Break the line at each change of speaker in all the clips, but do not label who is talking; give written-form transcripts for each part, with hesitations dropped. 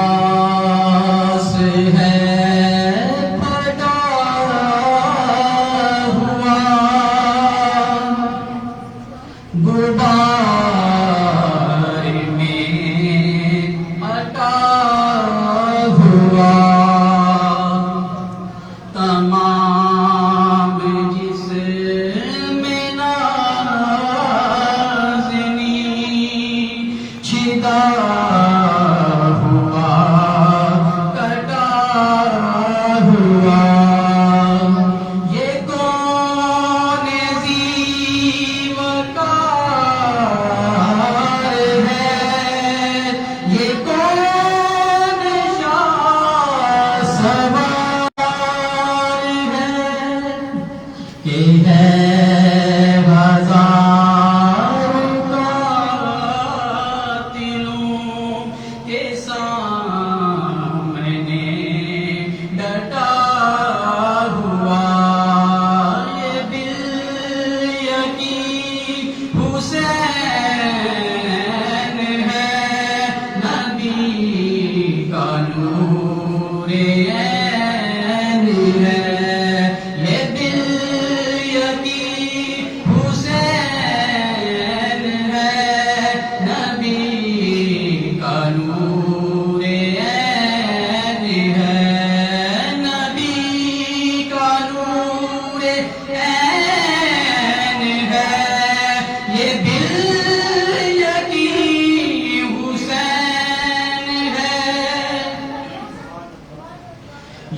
لباس ہے پھٹا ہوا غبار میں اٹا ہوا تمام جسم نازنی چھدا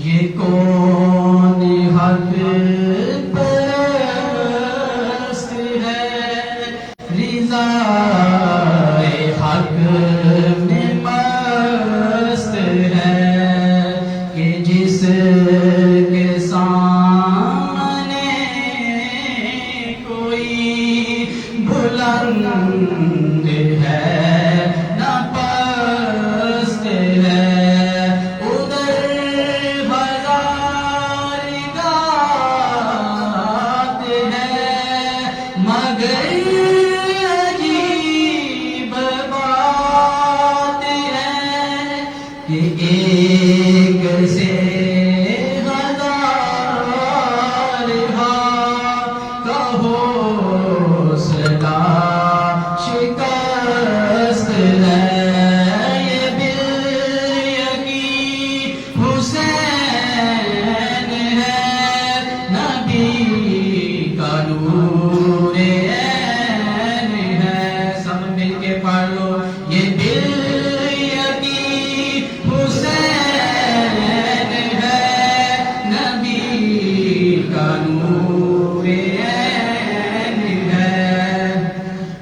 یہ کون حق پرست ہے رضا حق میں مست ہے کہ جس کے سامنے کوئی بلند ہے نہ پست ہے ایک سے ہزار کا حوصلہ شکست ہے یہ بالیقین حسین ہے نبی کا نور عین ہے سب مل کے پڑھ لو یہ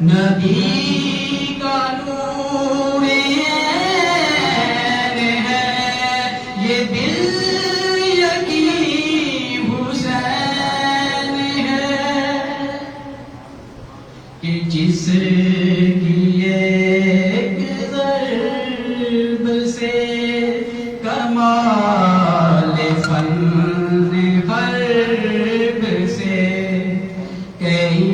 نبی کا نور عین ہے یہ بالیقین حسین ہے کہ جس کی ایک ضرب سے کمال فن حرب سے کئی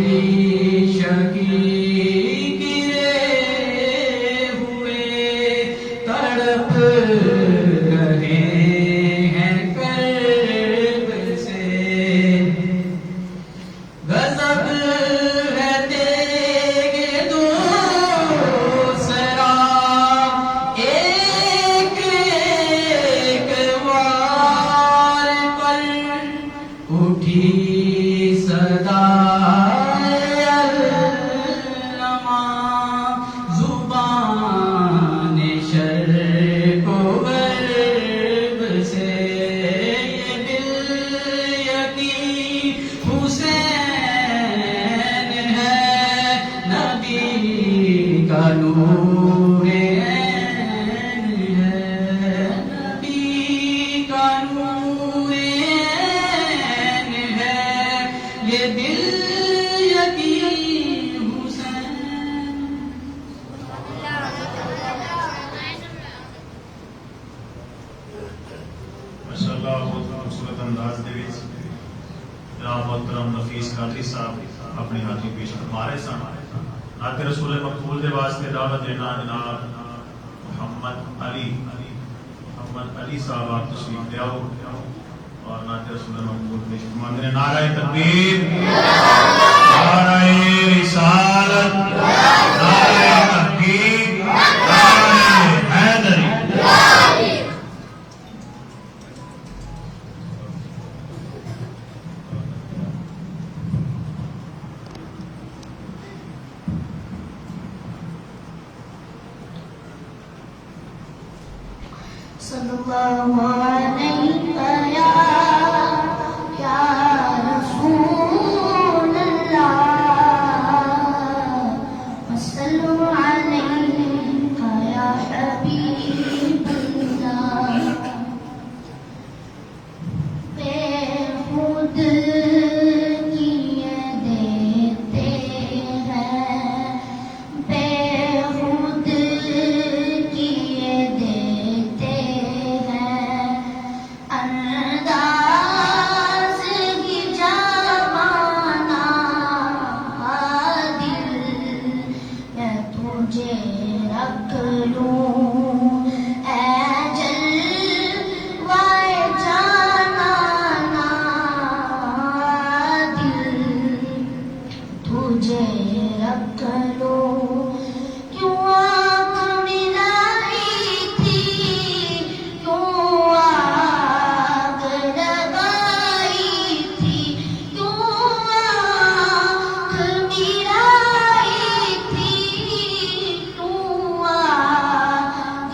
نور عین ہے، نبی کا نور عین ہے، یہ دل یتیم حسین۔
ماشاءاللہ بہت خوبصورت انداز دے وچ جناب محترم نفیس قادری صاحب اپنی حاضری پیش فرما رہے سن۔ نعت رسول مقبول دے واسطے دعوت دینا جناب محمد علی صاحب آپ تشریف لے آؤ اور نعت رسول مقبول پیش فرما دیں۔ نعرہ تکبیر، نعرہ رسالت، نعرہ تحقیق، نعرہ حیدری۔
صلی اللہ علیہ یا رسول اللہ، وصلوا علیہ یا حبیب اللہ۔ بے خود کیے دیتے ہیں، بے خود کیے دیتے ہیں، انداز ہی جوانہ دل میں تجھے رکھ لوں، اے جلوائے جانانا دل تجھے رکھ لوں۔ کیوں آنکھ ملائی تھی، کیوں آگ لگائی تھی، کیوں آنکھ ملائی تھی، کیوں آگ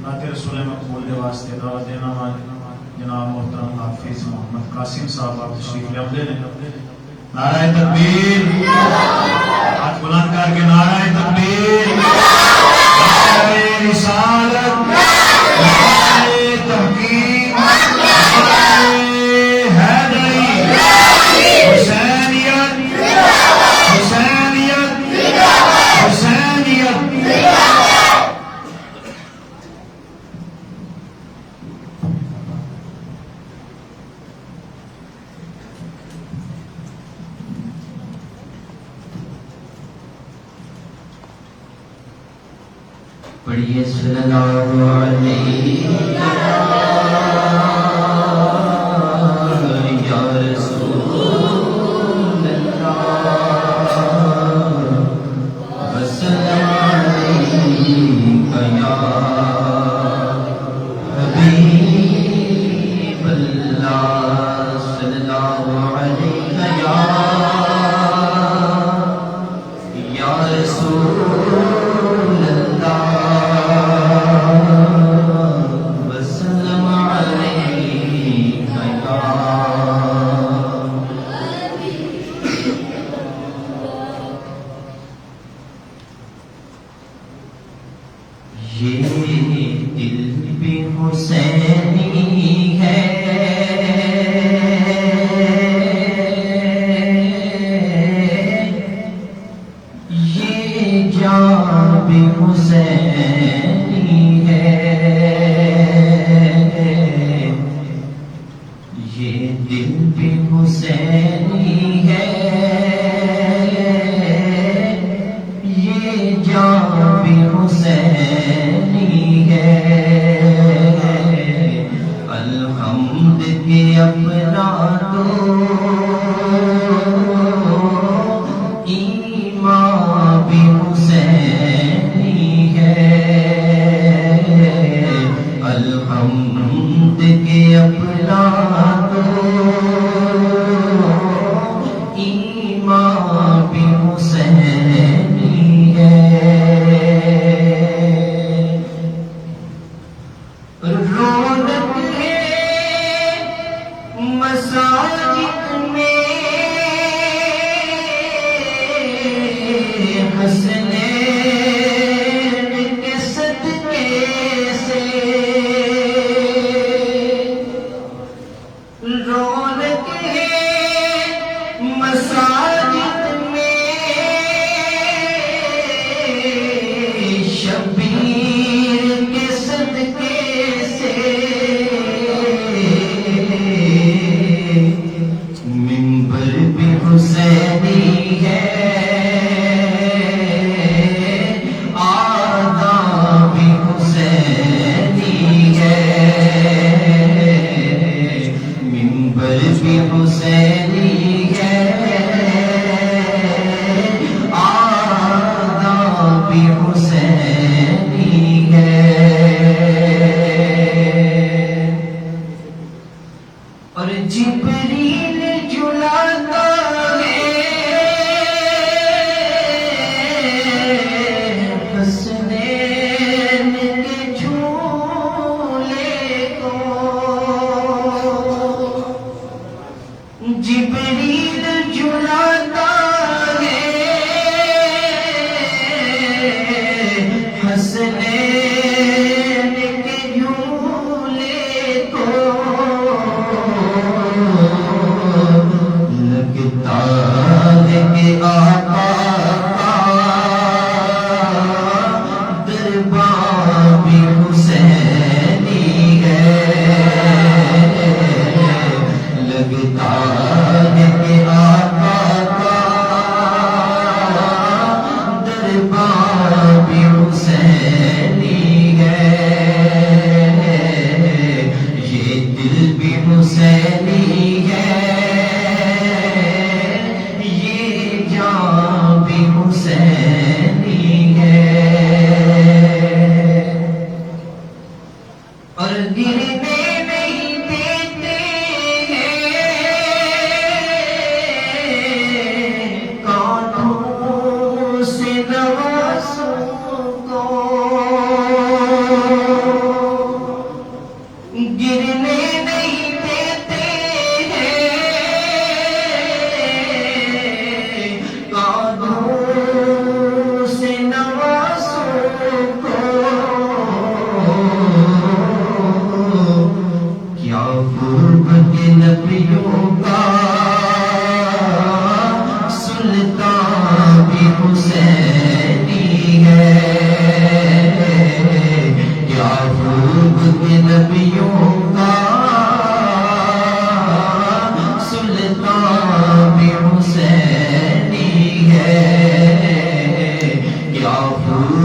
نعت رسول مقبول کے واسطے دعوت دینا وا جناب محترم حافظ محمد قاسم صاحب آپ تشریف لے آمدے نے. نعرہ تکبیر، ہاتھ بلند کر کے نعرہ تکبیر، نعرہ رسالت، نعرہ تحقیق، نعرہ حیدری، حسینیت، حسینیت، حسینیت.
پڑھیے صلی اللہ علیہ یا رسول اللہ وسلم علیک یا حبیب اللہ صلی اللہ علیہ یا رسول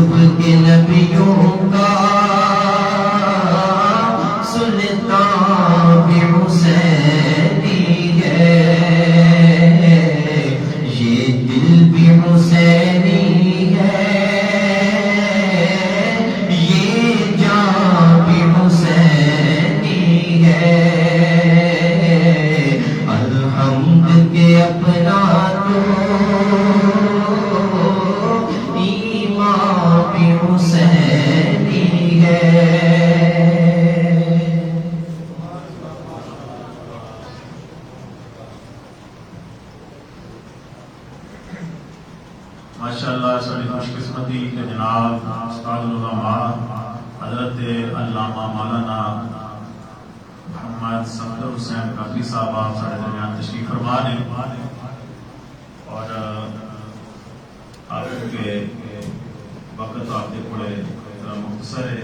قطب کے نبیوں کا سلطان بھی حسینی ہے، یہ دل بھی حسینی ہے، یہ جان بھی حسینی ہے، الحمد کے اپنا تو ایمان بھی حسینی ہے۔
ماشاءاللہ ساری خوش قسمتی کہ جناب استاد العلماء حضرت علامہ مولانا محمد صفدر حسین قادری صاحب آپ سارے درمیان تشریف فرما ہیں، اور آپ کے وقت آپ کے بڑے مختصر ہے،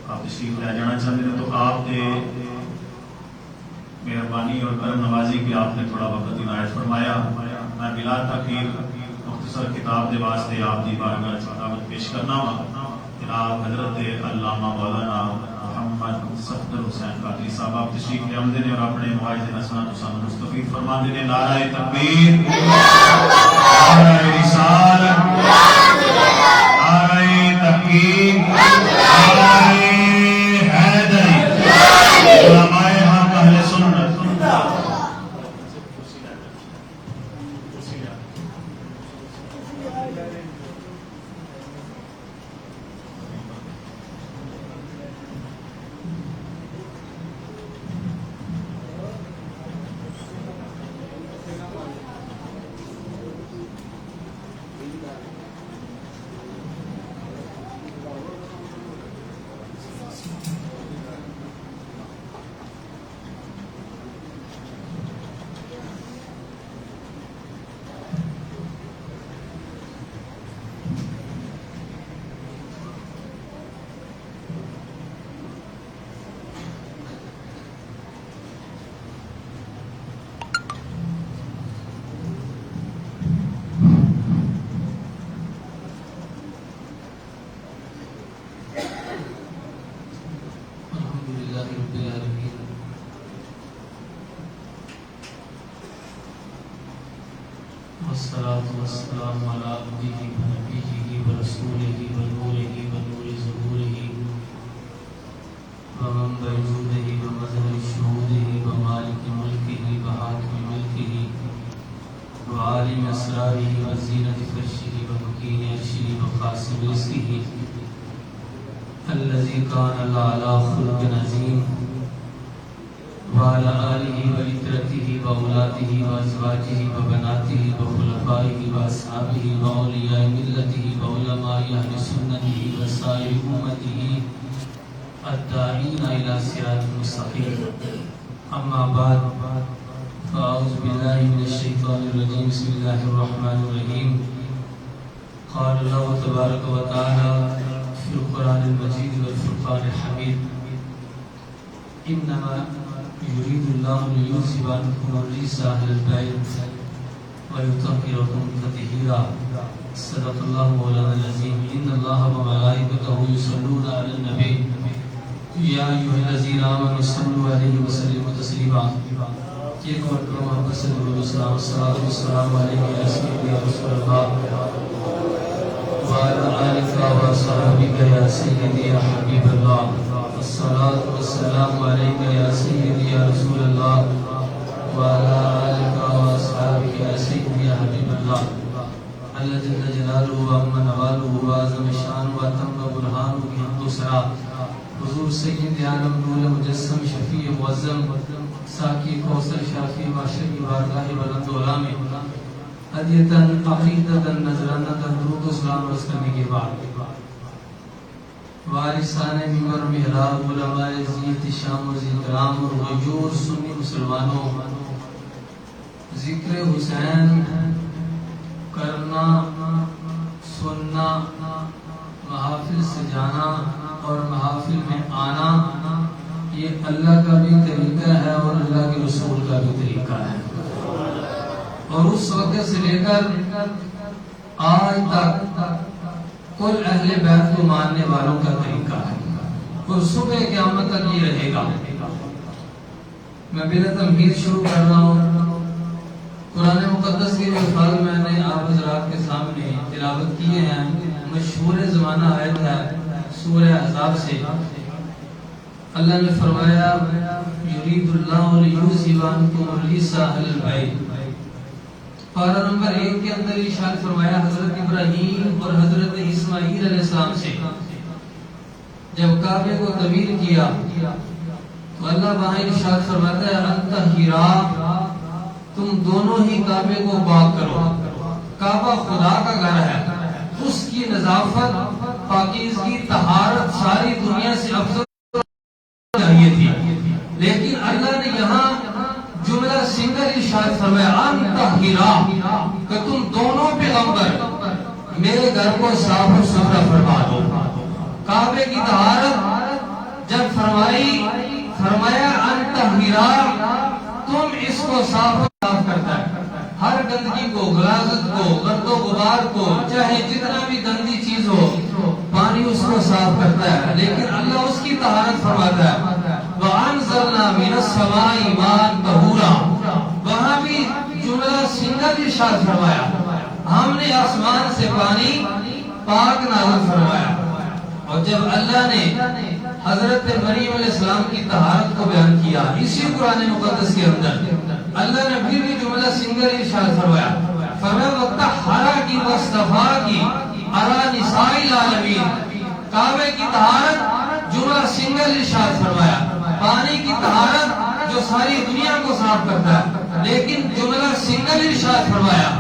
آپ تشریف لے جانا چاہتے ہیں تو آپ کے مہربانی اور کرم نوازی کی آپ نے تھوڑا وقت عنایت فرمایا۔ میں بلا تاخیر مختصر کتاب کے واسطے آپ کی بارگاہ دعوت پیش کرنا وا جناب حضرت علامہ مولانا محمد صفدر حسین قادری صاحب آپ تشریف لے آمدے نے اور اپنے مواعظ نصرہ تو سانو مستفید فرماندے نے۔ نعرہ تکبیر، نعرہ رسالت، نعرہ تحقیق، نعرہ حیدری، علماء حق اہل سنت۔
والصلاة والسلام على عبده ونبيه ورسوله ونوره ونور ظهوره ومنبع جوده ومظهر شهوده ومالك ملكه وحاكم ملكه وعالم اسراره وزينة فرشه ومكين عرشه وقاسم رزقه الذي كان على خلق عظيم وعلى آله وإترته وأولاده وأزواجه وبناته وخلفائه وأصحابه وأولياء ملته وعلماء أهل سنته وسائر أمته الداعين إلى صراط مستقيم أما بعد فأعوذ بالله من الشيطان الرجيم بسم الله الرحمن الرحيم قال الله تبارك وتعالى في القرآن المجيد والفرقان الحميد إنما يريد الله ليذهب عنكم الرجس أهل البيت ويطهركم تطهيرا صدق الله مولانا العظيم إن الله وملائكته يصلون على النبي يا أيها الذين آمنوا صلوا عليه وسلموا تسليما ایک مرتبہ محمد صلی اللہ علیہ وسلم السلام علیکم یا سیدی یا رسول اللہ وعلى آلك وصحبك يا سيدي يا حبيب الله الصلاة والسلام عليك يا سيدي يا رسول الله وعلى آلك وأصحابك يا سيدي يا حبيب الله الله جل جلاله وأما نواله وأعظم شانه وأتم برهانه بحمد سرا حضور سید عالم نور مجسم شفیع معظم ساکی کوثر شافی معاشر کی بارگاہ بلند علا میں ہدیتاً عقیدتاً نذرانتاً درود و سلام عرض کرنے کے بعد وارثان ممبر محراب علماء زیت شام و ذکرام اور غیور سنی مسلمانوں، ذکر حسین کرنا، سننا، محافل سجانا اور محافل میں آنا یہ اللہ کا بھی طریقہ ہے اور اللہ کے رسول کا بھی طریقہ ہے، اور اس وقت سے لے کر آج تک کل اہل بیت کو ماننے والوں کا طریقہ ہے اور صبح قیامت تک یہ رہے گا۔ میں بلا تمہید شروع کر رہا ہوں۔ قرآن مقدس کے جو الفاظ میں نے آپ حضرات کے سامنے تلاوت کیے ہیں مشہور زمانہ آیت ہے سورہ احزاب سے۔ اللہ نے فرمایا یرید اللہ لیذھب عنکم الرجس اہل البیت۔ پارہ نمبر 1 کے اندر ارشاد فرمایا حضرت ابراہیم اور حضرت اسماعیل علیہ السلام سے جب کعبے کو تعمیر کیا تو اللہ وہاں ارشاد فرماتا ہے انطہرا، تم دونوں ہی کعبے کو پاک کرو۔ کعبہ خدا کا گھر ہے، اس کی نظافت، پاکیزگی، طہارت ساری دنیا سے افضل چاہیے تھی، لیکن اللہ نے یہاں جملہ سنگل ارشاد فرمایا انطہرا کہ تم دونوں پیغمبر میرے گھر کو صاف و ستھرا فرما دو۔ کعبے کی طہارت جب فرمایا انطہرا، تم اس کو صاف کرتا ہے، ہر گندگی کو، غلاظت کو، گرد و غبار کو، چاہے جتنا بھی گندی چیز ہو پانی اس کو صاف کرتا ہے، لیکن اللہ اس کی طہارت فرماتا ہے وَأَنزَلْنَا مِنَ السَّمَاءِ مَاءً طَهُورًا۔ وہاں بھی جملہ سنگل ارشاد فرمایا ہم نے آسمان سے پانی پاک نازل فرمایا۔ اور جب اللہ نے حضرت مریم علیہ السلام کی طہارت کو بیان کیا اسی قرآن مقدس کے اندر اللہ نے پھر بھی جملہ سنگل ارشاد فرمایا وَطَهَّرَكِ وَاصْطَفَاكِ عَلَى نِسَاءِ الْعَالَمِينَ۔ کعبے کی طہارت جملہ سنگل ارشاد فرمایا، پانی کی طہارت جو ساری دنیا کو صاف کرتا ہے، لیکن جملہ سنگل ارشاد فرمایا۔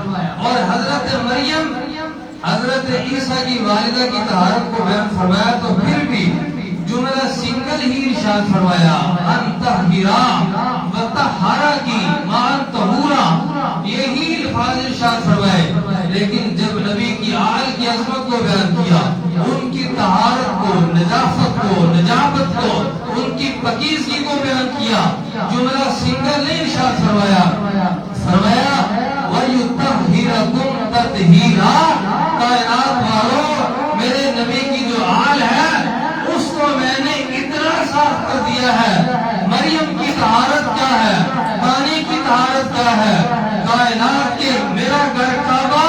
اور حضرت مریم حضرت عیسیٰ کی والدہ کی طہارت کو بیان فرمایا تو پھر بھی جملہ سنگل ہی ارشاد فرمایا انطہرا وطہرکی ماء طہورا، یہی الفاظ ارشاد فرمائے۔ لیکن جب نبی کی آل کی عظمت کو بیان کیا، ان کی طہارت کو، نجافت کو، نجابت کو، ان کی پاکیزگی کو بیان کیا، جملہ سنگل نہیں ارشاد فرمایا وَيُطَهِّرَكُمْ تَطْهِيرًا۔ کائنات والو میرے نبی کی جو آل ہے اس کو میں نے اتنا صاف کر دیا ہے۔ مریم کی طہارت کیا ہے، پانی کی طہارت کیا ہے، کائنات کے میرا گھر کعبہ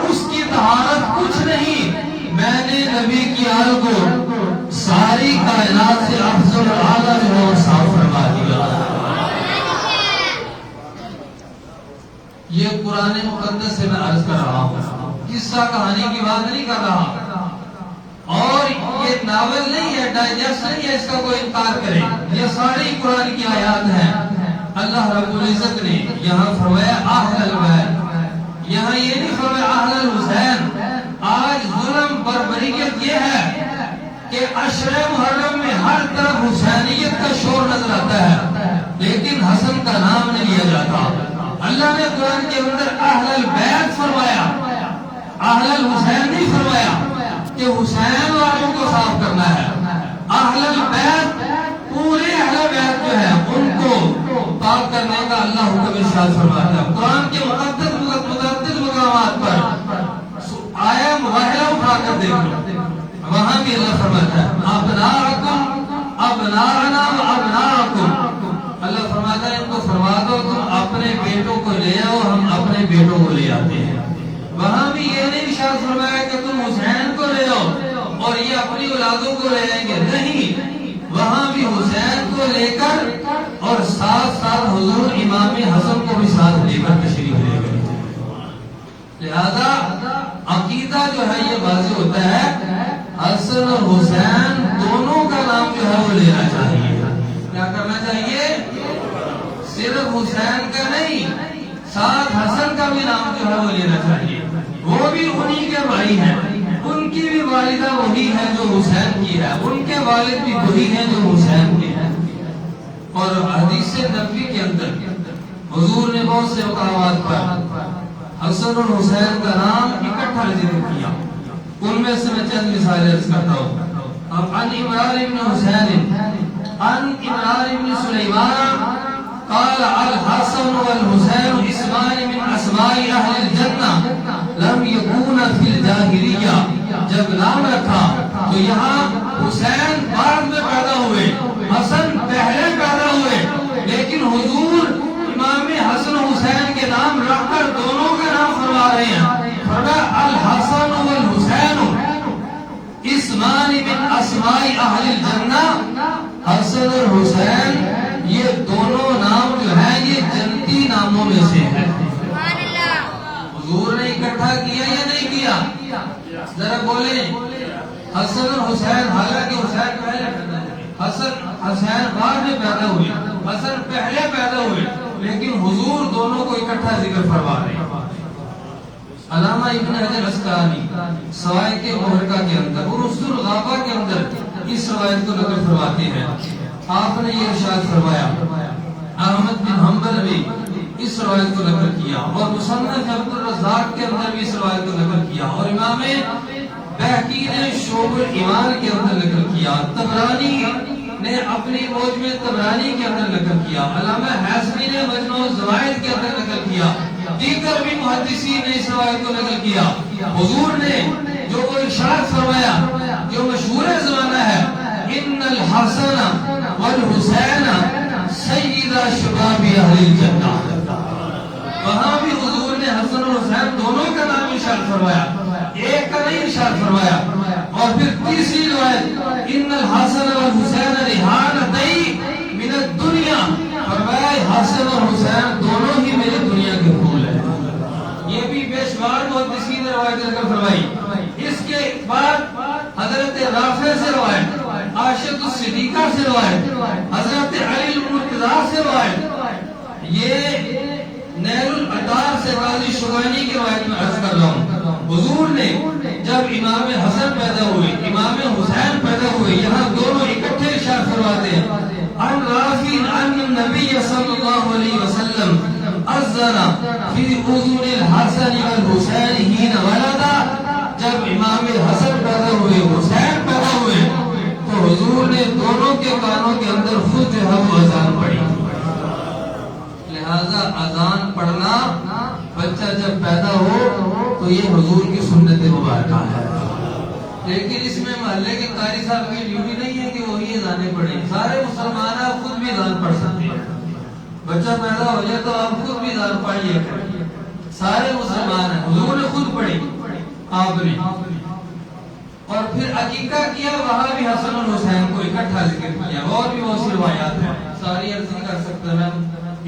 اس کی طہارت کچھ نہیں، میں نے نبی کی آل کو ساری کائنات سے افضل اعلیٰ جو ہے صاف فرما دیا۔ یہ قرآن مقدس سے میں عرض کر رہا ہوں، قصہ کہانی کی بات نہیں کر رہا، اور یہ ناول نہیں ہے، ڈائجسٹ نہیں ہے اس کا کوئی انکار کرے، یہ ساری قرآن کی آیات ہیں۔ اللہ رب العزت نے یہاں فرمایا اہل البیت، یہاں یہ نہیں فرمایا اہل الحسین۔ آج ظلم بربریت یہ ہے کہ عشر محرم میں ہر طرف حسینیت کا شور نظر آتا ہے، لیکن حسن کا نام نہیں لیا جاتا۔ اللہ نے قرآن کے اندر اہل البیت فرمایا، اہل الحسین نہیں فرمایا کہ حسین والوں کو صاف کرنا ہے۔ اہل البیت پورے اہل بیت جو ہے ان کو پاک کرنے کا اللہ حکم ارشاد فرماتا ہے۔ قرآن کے متعدد مقامات پر آیا مباہلہ اٹھا کر دیکھو، وہاں بھی اللہ فرماتا ہے ابناءکم ابناءنا و ابناءکم۔ اللہ فرماتا ہے ان کو فرما دو تم اپنے بیٹوں کو لے آؤ، ہم اپنے بیٹوں کو لے آتے ہیں۔ وہاں بھی یہ نہیں ارشاد فرمایا کہ تم حسین کو لے آؤ اور یہ اپنی اولادوں کو لے آئیں گے، نہیں، وہاں بھی حسین کو لے کر اور ساتھ ساتھ حضور امام حسن کو بھی ساتھ لے کر تشریف لے گئے۔ لہذا عقیدہ جو ہے یہ واضح ہوتا ہے حسن اور حسین دونوں کا نام جو ہے وہ لینا چاہیے۔ کیا کرنا چاہیے؟ صرف حسین کا نہیں، ساتھ حسن کا بھی نام جو ہے وہ لینا چاہیے، وہ بھی انہی کے بھائی ہیں، ان کی بھی والدہ وہی ہے جو حسین کی ہے، ان کے والد بھی وہی ہیں جو حسین کے ہیں۔ اور حدیث نبوی کے اندر حضور نے بہت سے مقامات پر حسن اور حسین کا نام اکٹھا ذکر کیا، ان میں سے میں چند مثالیں عرض کرتا ہوں۔ اب عن عمران بن حسین عن عمران بن سلیمان قال الحسن والحسین اسمان من اسماء اہل الجنہ لم یکون فی الجاہلیہ جب نام رکھا تو یہاں حسین بعد میں پیدا ہوئے، حسن پہلے پیدا ہوئے، لیکن حضور امام حسن حسین کے نام رکھ کر دونوں کا نام فرما رہے ہیں۔ فرمایا الحسن والحسین اسمان من اسماء اہل الجنہ، حسن اور حسین یہ دونوں نام جو ہیں یہ جنتی ناموں میں سے ہیں۔ حضور نے اکٹھا کیا یا نہیں کیا؟ ذرا بولیں۔ حسن اور حسین، حالانکہ حسین پہلے پیدا ہوئے، حسین بعد میں پیدا ہوئے، حسن پہلے پیدا ہوئے، لیکن حضور دونوں کو اکٹھا ذکر فرما رہے ہیں۔ علامہ ابن حجر اسقلانی سوائق محرقہ کے اندر اور اصول الغابہ کے اندر اس روایت کو نقل فرماتے ہیں۔ آپ نے یہ ارشاد فرمایا، احمد بن حنبل بھی اس روایت کو نقل کیا، اور مصنف عبد الرزاق کے اندر بھی اس روایت کو نقل کیا، اور امام بہقی نے شعب الایمان کے اندر نقل کیا، طبرانی نے اپنی موجم طبرانی کے اندر نقل کیا، علامہ حیثمی نے مجموع الزوائد کے اندر نقل کیا، دیگر بھی محدثین نے اس روایت کو نقل کیا۔ حضور نے جو وہ ارشاد فرمایا جو مشہور زمانہ ہے، ان الحسن والحسین سیدہ شباب اہل الجنہ، وہاں بھی حضور نے حسن اور حسین دونوں کا نام ارشاد فرمایا، ایک کا نہیں ارشاد فرمایا۔ اور پھر تیسری روایت ان الحسن والحسین ریحانتین من الدنیا، فرمایا حسن اور حسین دونوں ہی میری دنیا کے پھول ہیں۔ یہ بھی بے شمار محدثین نے روایت نقل فرمائی۔ اس کے بعد حضرت رافع سے روایت، عائشہ الصدیقہ سے روایت، حضرت علی المرتضیٰ سے روایت، یہ نیل العطار سے قاضی شغانی کی روایت میں عرض کر رہا ہوں۔ حضور نے جب امام حسن پیدا ہوئے، امام حسین پیدا ہوئے، یہاں دونوں اکٹھے ارشاد فرماتے ہیں، عن رافع عن النبی صلی اللہ علیہ وسلم اذن فی اذن الحسن والحسین حین ولدا، جب امام حسن پیدا ہوئے، حسین پیدا ہوئے، تو حضور نے دونوں کے کانوں کے اندر خود جو ہے وہ اذان پڑھی۔ لہذا اذان پڑھنا بچہ جب پیدا ہو تو یہ حضور کی سنت مبارکہ ہے، لیکن اس میں محلے کے قاری صاحب کی ڈیوٹی نہیں ہے کہ وہی اذانیں پڑھیں، سارے مسلمان آپ خود بھی اذان پڑھ سکتے ہیں۔ بچہ پیدا ہو جائے تو آپ خود بھی اذان پڑھیے، سارے مسلمان ہیں، حضور نے خود پڑھی، آپ نے۔ اور پھر عقیقہ کیا، وہاں بھی حسن اور حسین کو اکٹھا ذکر کیا، اور بھی بہت سی روایات ہیں، ساری عرض نہیں کر سکتا، میں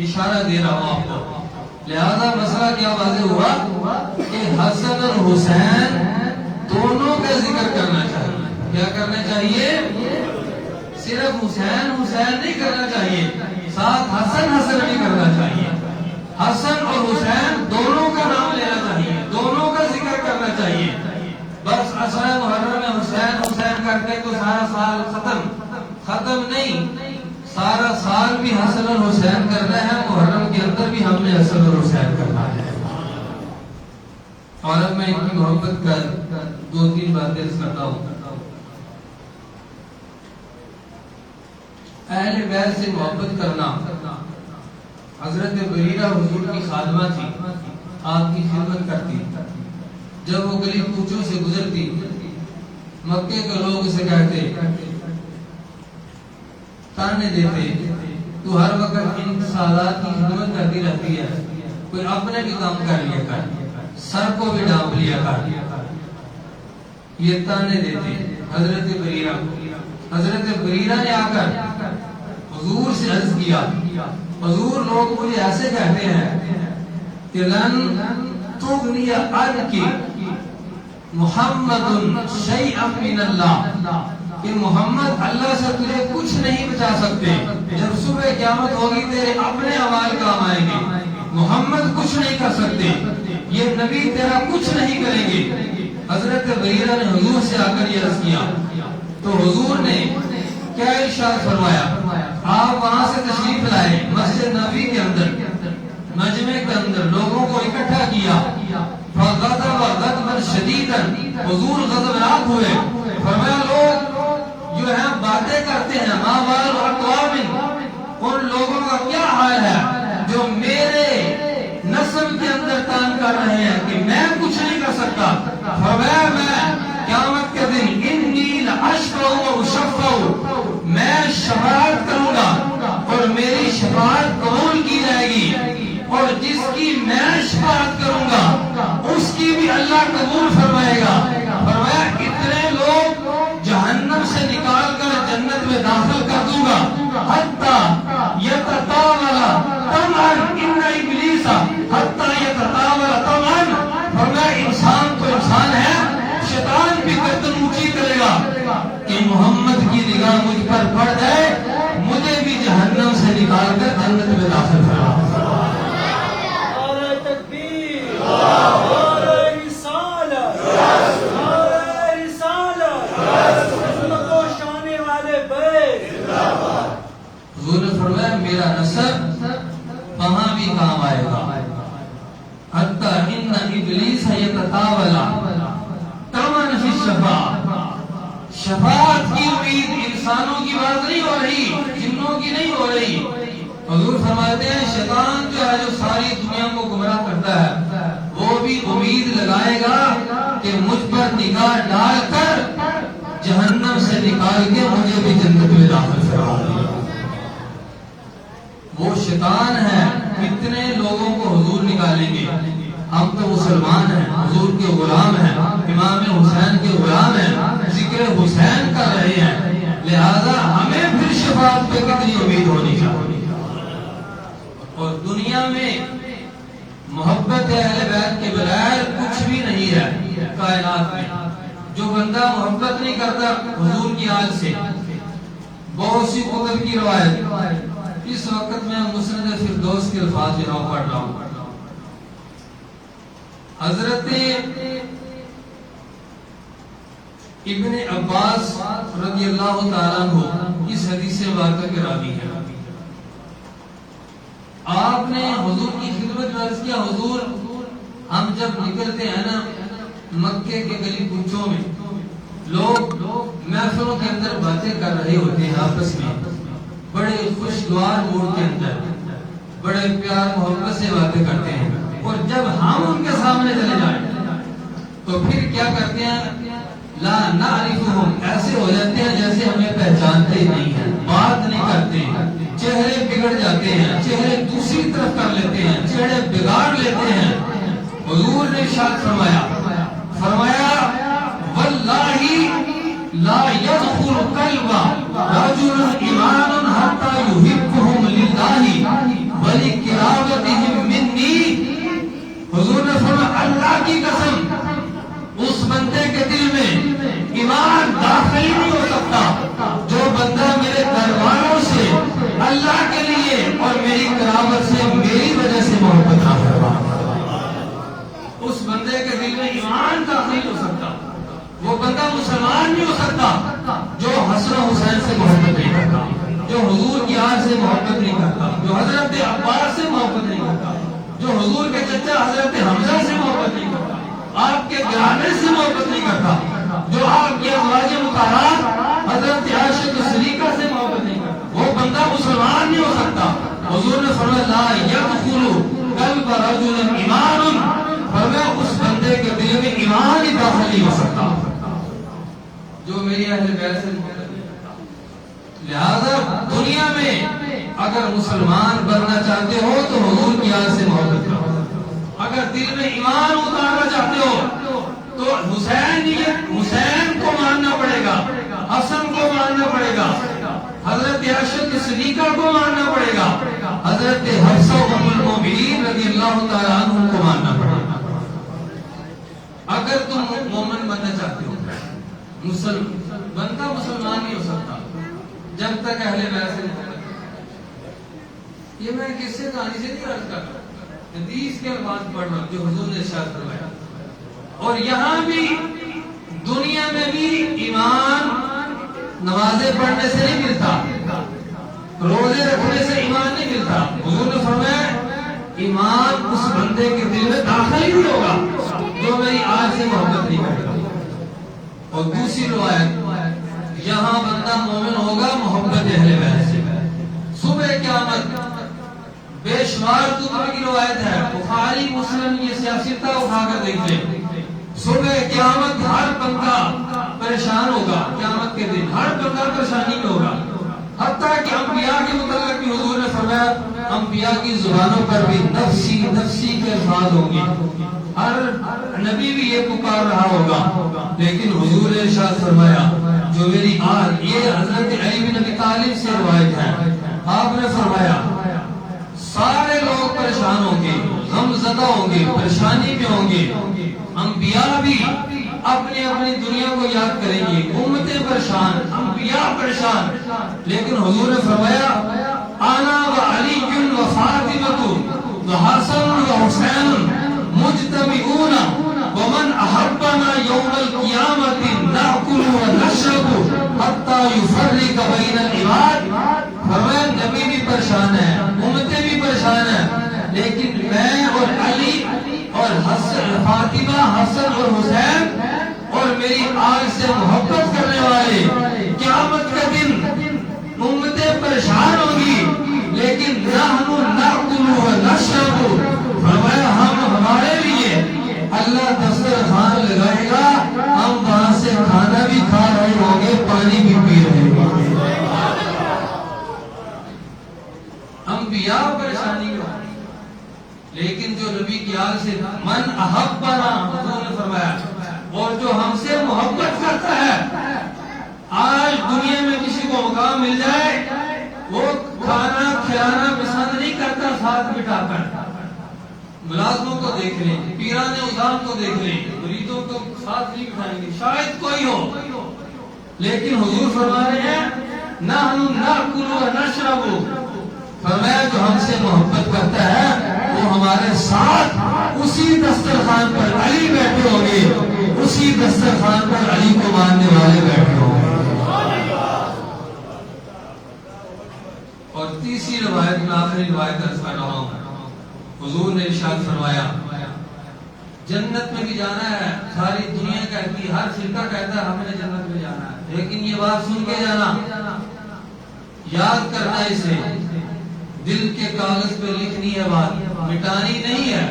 اشارہ دے رہا ہوں آپ کو۔ لہذا مسئلہ کیا واضح ہوا کہ حسن اور حسین دونوں کا ذکر کرنا چاہیے۔ کیا کرنا چاہیے؟ صرف حسین حسین نہیں کرنا چاہیے، ساتھ حسن حسن بھی کرنا چاہیے۔ حسن اور حسین دونوں کا نام لینا چاہیے، دونوں کا ذکر کرنا چاہیے۔ بس عشرہ محرم میں حسین حسین کرتے تو سارا سال ختم نہیں، سارا سال بھی حسن اور حسین کرنا ہے، محرم کے اندر بھی ہم نے حسن اور حسین کرنا ہے۔ اور اب میں ان کی محبت کا دو تین باتیں کرتا ہوں۔ اہل بیت سے محبت کرنا، حضرت بریرہ حضور کی خادمہ تھی، آپ کی خدمت کرتی، جب وہ گلی کوچوں سے گزرتی مکے کے لوگ اسے کہتے، تانے دیتے، تو ہر وقت ان سالات کی خدمت کرتی رہتی ہے، کوئی اپنے بھی کام کر لیا کر، سر کو بھی ڈانپ لیا کر، یہ تانے دیتے حضرت بریرہ کو۔ حضرت بریرہ نے آ کر حضور سے عرض کیا، حضور لوگ مجھے ایسے کہتے ہیں کہ لن تغنی عنک محمد شیئا من اللہ، کہ محمد اللہ سے تجھے کچھ نہیں بچا سکتے، جب صبح قیامت ہوگی تیرے اپنے اعمال کام آئیں گے، محمد کچھ نہیں کر سکتے، یہ نبی تیرا کچھ نہیں کریں گے۔ حضرت بریرہ نے حضور سے آ کر یہ عرض کیا تو حضور نے کیا ارشاد فرمایا، آپ وہاں سے تشریف لائے، مسجد نبوی کے اندر، مجمع کے اندر لوگوں کو اکٹھا کیا، فغضب غضبا شدیدا، حضور غضبناک ہوئے، فرمایا لوگ جو ہے باتیں کرتے ہیں، ما بال اقوام، ان لوگوں کا کیا حال ہے جو میرے نسب کے اندر تان کر رہے ہیں کہ میں کچھ نہیں کر سکتا، فرمایا میں قیامت اللہ قبول فرمائے گا. فرمایا اتنے لوگ جہنم سے نکال کر جنت میں داخل کر دوں گا. حتی یتطاول طمعا ان ابلیس حتی یتطاول طمعا. فرمایا انسان تو انسان ہے، شیطان بھی گردن اونچی کرے گا کہ محمد کی نگاہ مجھ پر پڑ جائے، مجھے بھی جہنم سے نکال کر جنت میں داخل کرا. حضور نے فرمایا میرا نسب وہاں بھی کام آئے گا. حتی ان ابلیس یتطاول طمعا فی الشفاعۃ. شفاعت کی امید انسانوں کی بات نہیں ہو رہی، جنوں کی نہیں ہو رہی. حضور فرماتے ہیں شیطان جو ہے، جو ساری دنیا کو گمراہ کرتا ہے، وہ بھی امید لگائے گا کہ مجھ پر نگاہ ڈال کر جہنم سے نکال کے مجھے بھی جنت میں داخل کرا. وہ شیطان ہے. کتنے لوگوں کو حضور نکالیں گے؟ ہم تو مسلمان ہیں، حضور کے غلام ہیں، امام حسین کے غلام ہیں، ذکر حسین کر رہے ہیں، لہذا ہمیں پھر شفاعت پہ کتنی امید ہونی چاہیے. اور دنیا میں محبت اہل بیت کے بغیر کچھ بھی نہیں ہے کائنات میں. جو بندہ محبت نہیں کرتا حضور کی آل سے، بہت سی قدر کی روایت. اس وقت میں مسند فردوس کے الفاظ جو پڑھ رہا ہوں. حضرت ابن عباس رضی اللہ تعالیٰ عنہ اس حدیث مبارکہ کے راوی ہیں. آپ نے حضور کی خدمت میں عرض کیا، حضور ہم جب نکلتے ہیں نا مکے کے گلی کوچوں میں، لوگ محفلوں کے اندر باتیں کر رہے ہوتے ہیں آپس میں، بڑے خوشگوار موڈ کے اندر، بڑے پیار محبت سے باتیں کرتے ہیں. اور جب ہم ان کے سامنے چلے جائیں تو پھر کیا کرتے ہیں؟ لا نعرفہم، ایسے ہو جاتے ہیں جیسے ہمیں پہچانتے ہی نہیں ہیں، بات نہیں کرتے، چہرے بگڑ جاتے ہیں، چہرے دوسری طرف کر لیتے ہیں، چہرے بگاڑ لیتے ہیں. حضور نے ارشاد فرمایا واللہ لا يدخل قلب رجل ایمان حتى يحبهم للہ ولقرابتهم منی. حضور نے فرمایا اللہ کی قسم اس بندے کے دل میں ایمان داخل ہی نہیں ہو سکتا جو بندہ میرے گھر والوں سے اللہ کے لیے اور میری قرابت سے میری وجہ سے محبت نہ کرے. اس بندے کے دل میں ایمان داخل نہیں ہو سکتا. وہ بندہ مسلمان نہیں ہو سکتا جو حسن و حسین سے محبت نہیں کرتا، جو حضور کی آل سے محبت نہیں کرتا، جو حضرت عباس سے محبت نہیں کرتا، جو حضور کے چچا حضرت حمزہ سے محبت نہیں کرتا، آپ کے گرانے سے محبت نہیں کرتا، جو آپ کے ازواج مطہرات حضرت عائشہ صدیقہ سے محبت نہیں کرتا، وہ بندہ مسلمان نہیں ہو سکتا. حضور نے فرمایا لا يدخل قلب رجل ایمان، فرمایا اس بندے کے دل میں ایمان ہی داخل نہیں ہو سکتا جو میری اہل بیت سے محبت نہیں کرتا. لہذا دنیا میں اگر مسلمان بننا چاہتے ہو تو حضور کی آل سے محبت کرو. اگر دل میں ایمان اتارنا چاہتے ہو تو حسین کو ماننا پڑے گا، حسن کو ماننا پڑے گا، حضرت عائشہ صدیقہ کو ماننا پڑے گا، حضرت حفصہ ام المومنین رضی اللہ تعالیٰ عنہ کو ماننا پڑے گا. اگر تم مومن بننا چاہتے ہو، بندہ مسلمان نہیں ہو سکتا جب تک اہل بیت سے محبت. یہ میں کس سے کہانی سے نہیں عرض کرتا، حدیث کے الفاظ پڑھ رہا ہوں جو حضور نے ارشاد فرمایا. اور یہاں بھی دنیا میں بھی ایمان نمازیں پڑھنے سے نہیں ملتا، روزے رکھنے سے ایمان نہیں ملتا. حضور نے فرمایا ایمان اس بندے کے دل میں داخل ہی نہیں ہوگا جو میری آج سے محبت نہیں کرتا. اور دوسری روایت یہاں بندہ مومن ہوگا محبت اہل بیت سے. صبح قیامت بے شمار کتب کی روایت ہے، بخاری مسلم یہ سیاستہ اٹھا کر دیکھ لیں. صبح قیامت ہر بندہ پریشان ہوگا، قیامت کے دن ہر بندہ پریشانی میں ہوگا، حتیٰ کہ انبیاء کے متعلق بھی حضور نے فرمایا انبیاء کی زبانوں پر بھی نفسی نفسی کے الفاظ ہوں گے، ہر نبی بھی یہ پکار رہا ہوگا، لیکن حضور نے ارشاد فرمایا جو میری آج، یہ حضرت علی بن ابی طالب سے روایت ہے، آپ نے فرمایا سارے لوگ پریشان ہوں گے، غم زدہ ہوں گے، پریشانی میں ہوں گے، انبیاء بھی اپنی اپنی دنیا کو یاد کریں گے، امتیں پریشان، انبیاء پریشان، لیکن حضور نے فرمایا انا و علی و فاطمہ و حسن و حسین مجتمعون ومن احبنا یوم القیامت ناکل و نشرب حتی یفرق بین العباد. فرمایا نبی بھی پریشان ہے، امتیں بھی پریشان ہیں، لیکن میں اور علی اور حسن فاطمہ، حسن اور حسین اور میری آگ سے محبت کرنے والے، قیامت کا دن امتیں پریشان ہوگی لیکن نحن ناکل و نشرب. فرمایا ہمارے لیے اللہ دسترخوان لگائے گا، ہم وہاں سے کھانا بھی کھا رہے ہوں گے، پانی بھی پی رہے ہوں گے. انبیاء پریشانی میں، لیکن جو نبی کی آل سے من احبنا، حضور نے فرمایا اور جو ہم سے محبت کرتا ہے، آج دنیا میں کسی کو مقام مل جائے وہ کھانا کھلانا پسند نہیں کرتا ساتھ بٹھا کر. ملازموں کو دیکھ لیں، پیران عظام کو دیکھ لیں، مریدوں کو ساتھ نہیں بٹھائیں گے، شاید کوئی ہو، لیکن حضور فرما رہے ہیں نحن ناکل و نشرب. فرمایا جو ہم سے محبت کرتا ہے وہ ہمارے ساتھ اسی دسترخوان پر علی بیٹھے ہوں گے، اسی دسترخوان پر علی کو ماننے والے بیٹھے ہوں گے. اور تیسری روایت میں آخری روایت عرض کر رہا ہوں، حضور نے ارشاد فرمایا جنت میں بھی جانا ہے، ساری دنیا کہتی، ہر فرقہ کہتا ہے ہم نے جنت میں جانا ہے، لیکن یہ بات سن کے جانا، یاد کرنا، اسے دل کے کاغذ پہ لکھنی ہے، بات مٹانی نہیں ہے،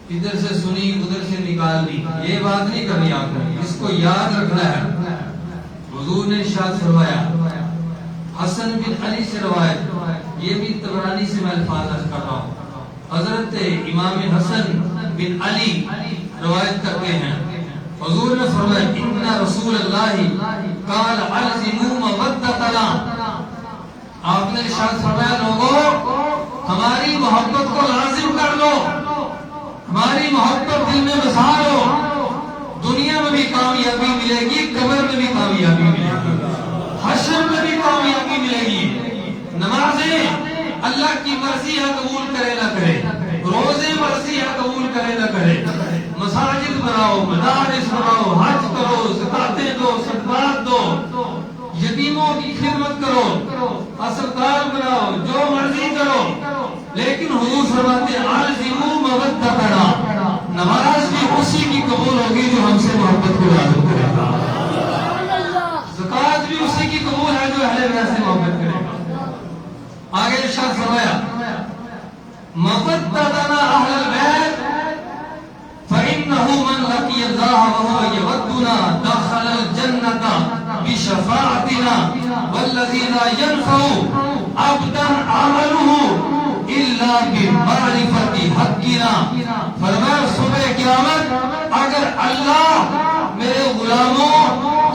ادھر سے سنی ادھر سے نکالنی، یہ بات نہیں کرنی آپ نے، اس کو یاد رکھنا ہے. حضور نے ارشاد فرمایا، حسن بن علی سے روایت، یہ بھی طبرانی سے میں الفاظ عرض کر رہا ہوں، حضرت امام حسن بن علی روایت کرتے ہیں، حضور نے فرمایا ان رسول اللہ قال الزموا مودتنا. آپ نے ارشاد فرمایا لوگوں ہماری محبت کو لازم کر لو، ہماری محبت دل میں بسا لو، دنیا میں بھی کامیابی ملے گی، قبر میں بھی کامیابی ملے گی، حشر میں بھی کامیابی ملے گی. نمازیں اللہ کی مرضی ہے قبول کرے نہ کرے، روزے مرضی ہے قبول کرے نہ کرے، مساجد بناؤ، مدارس بناؤ، حج کرو، زکاتیں دو، صدقات دو، یتیموں کی خدمت کرو، اسپتال بناؤ، جو مرضی کرو، لیکن حضور فرماتے ہیں الزموا مودتنا، نماز بھی اسی کی قبول ہوگی جو ہم سے محبت کو لازم کرے گا، زکات بھی اسی کی قبول ہے جو اہل بیت سے محبت کرے گا. آگے ارشاد فرمایا مودتنا اہل البیت فإنه من لقي الله وهو يودنا دخل الجنة بشفاعتنا والذي لا ينفع عبدا عمله إلا بمعرفة حقنا. فرمایا صبح قیامت اگر اللہ میرے غلاموں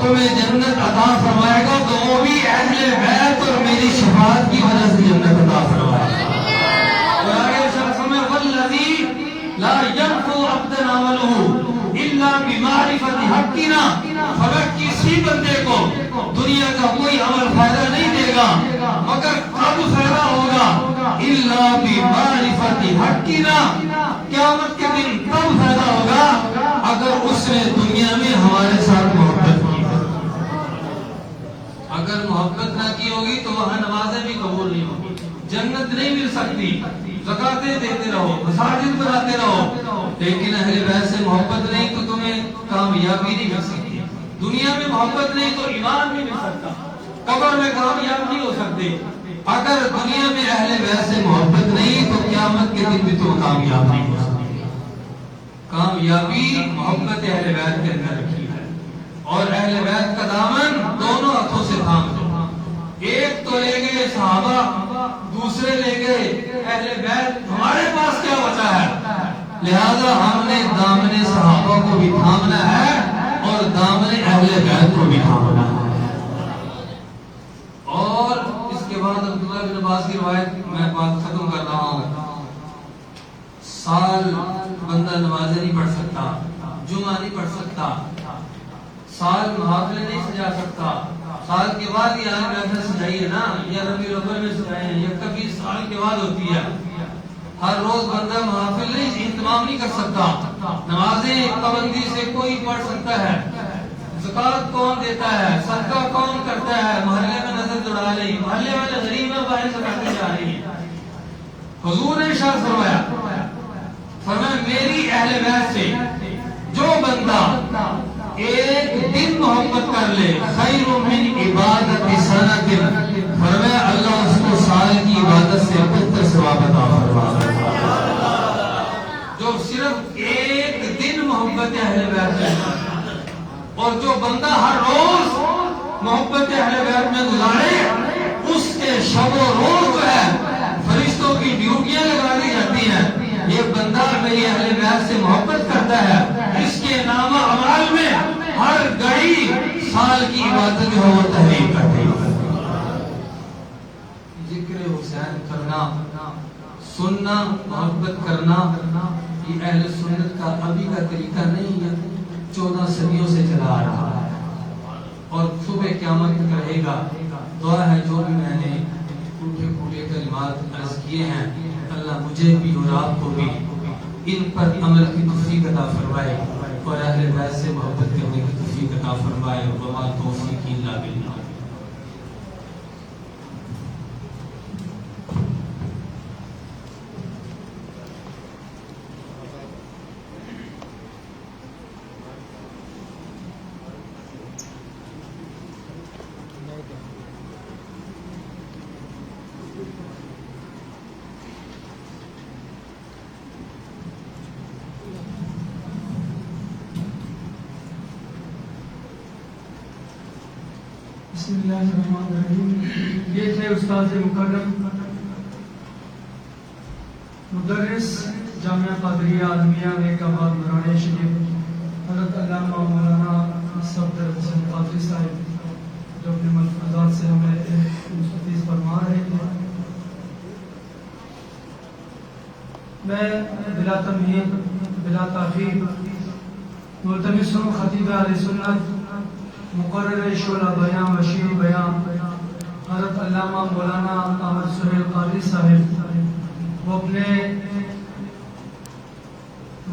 تمہیں جنت عطا فرمائے گا تو وہ بھی اہل بیت اور میری شفاعت کی وجہ سے جنت عطا فرمائے گا. اور آگے ارشاد فرمایا والذی لا ينفع عبدا عمله الا بمعرفت حقنا. اگر کسی بندے کو دنیا کا کوئی عمل فائدہ نہیں دے گا مگر کب فائدہ ہوگا الا بمعرفت حقنا، قیامت کے دن تب فائدہ ہوگا اگر اس نے دنیا میں ہمارے ساتھ محبت کی. اگر محبت نہ کی ہوگی تو وہاں نمازیں بھی قبول نہیں ہوگی، جنت نہیں مل سکتی، زکاتیں دیتے رہو، مساجد بناتے رہو، لیکن اہل بیت سے محبت نہیں تو تمہیں کامیابی نہیں مل سکتی. دنیا میں محبت نہیں تو ایمان بھی مل سکتا، قبر میں کامیاب نہیں ہو سکتے. اگر دنیا میں اہل بیت سے محبت نہیں تو قیامت کے دن بھی تو کامیاب نہیں ہو سکتی. کامیابی محبت اہل بیت کے اندر رکھی ہے، اور اہل بیت کا دامن دونوں ہاتھوں سے تھام دو. صحابہ دوسرے لے گئے، اہل بیت ہمارے پاس کیا بچا ہے؟ لہذا ہم نے دامن صحابہ کو بھی تھامنا ہے اور دامن اہل بیت کو بھی تھامنا ہے۔ اور اس کے بعد عبداللہ بن عباس کی روایت میں بات ختم کر رہا ہوں۔ سال بندہ نمازیں نہیں پڑھ سکتا، جمعہ نہیں پڑھ سکتا، سال محافلے نہیں سجا سکتا، سال کے بعد یہ آج محفل سجائی ہے نا، یا ربیع الاول میں سجائے ہیں، یا کبھی سال کے بعد ہوتی ہے۔ ہر روز بندہ محافل نہیں اہتمام نہیں کر سکتا۔ نمازیں پابندی سے کوئی پڑھ سکتا ہے، زکوٰۃ کون دیتا ہے، صدقہ کون کرتا ہے، محلے میں نظر دوڑا رہی، محلے والے غریب باہر زکاتیں جا رہی ہیں۔ حضور نے ارشاد فرمایا میری اہل بیت سے جو بندہ ایک دن محبت کر لے خیر من عبادت سنۃ، فرمایا اللہ اس کو سال کی عبادت سے بہتر ثواب عطا فرمائے۔ جو صرف ایک دن محبت اہل بیت میں، اور جو بندہ ہر روز محبت اہل بیت میں گزارے، اس کے شب و روز جو ہے فرشتوں کی ڈیوٹیاں لگا دی جاتی ہیں۔ یہ بندہ میری اہل بیت سے محبت کرتا ہے، اس کے نامہ اعمال میں ہر گھڑی سال کی عبادت جو ہے وہ تحریر کرتے ہیں۔ ذکر حسین کرنا، سننا، محبت کرنا، یہ اہل سنت کا ابھی کا طریقہ نہیں ہے، 14 صدیوں سے چلا آ رہا ہے اور صبح قیامت تک رہے گا۔ دعا ہے جو بھی میں نے ٹوٹے پھوٹے کلمات عرض کیے ہیں، اللہ مجھے بھی اور آپ کو بھی ان پر عمل کی توفیق عطا فرمائے اور اہل بیت سے محبت کرنے کی توفیق عطا فرمائے۔ وما توفیق الا باللہ۔
بسم اللہ الرحمن الرحیم۔ یہ تھے استاد مکرم مدرس جامعہ قادریہ عالمیہ نیک آباد مرانے شریف حضرت علامہ مولانا صفدر حسین قادری صاحب، جو اپنے ملفوظات سے ہمیں مستفیض فرما رہے تھے۔ میں بلا تمہید بلا تاخیر ملتمس ہوں خطیب اہل سنت مقرر شعلہ بیان وشیر بیان حضرت علامہ مولانا احمد سہیل قادری صاحب، وہ اپنے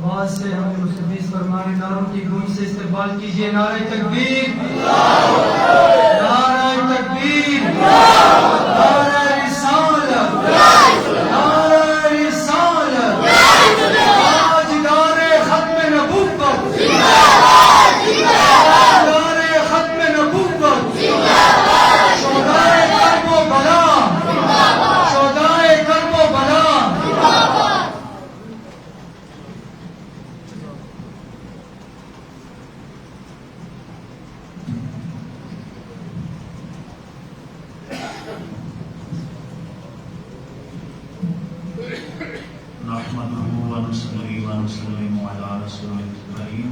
واز سے ہمیں مستفیض فرمائے۔ نعروں کی گونج سے استقبال کیجیے۔ نعرہ تکبیر، نعرہ تکبیر، نعرہ رسالت، نعرہ رسالت، تاجدار ختم نبوت،
نحمده ونصلي ونسلم على رسوله الكريم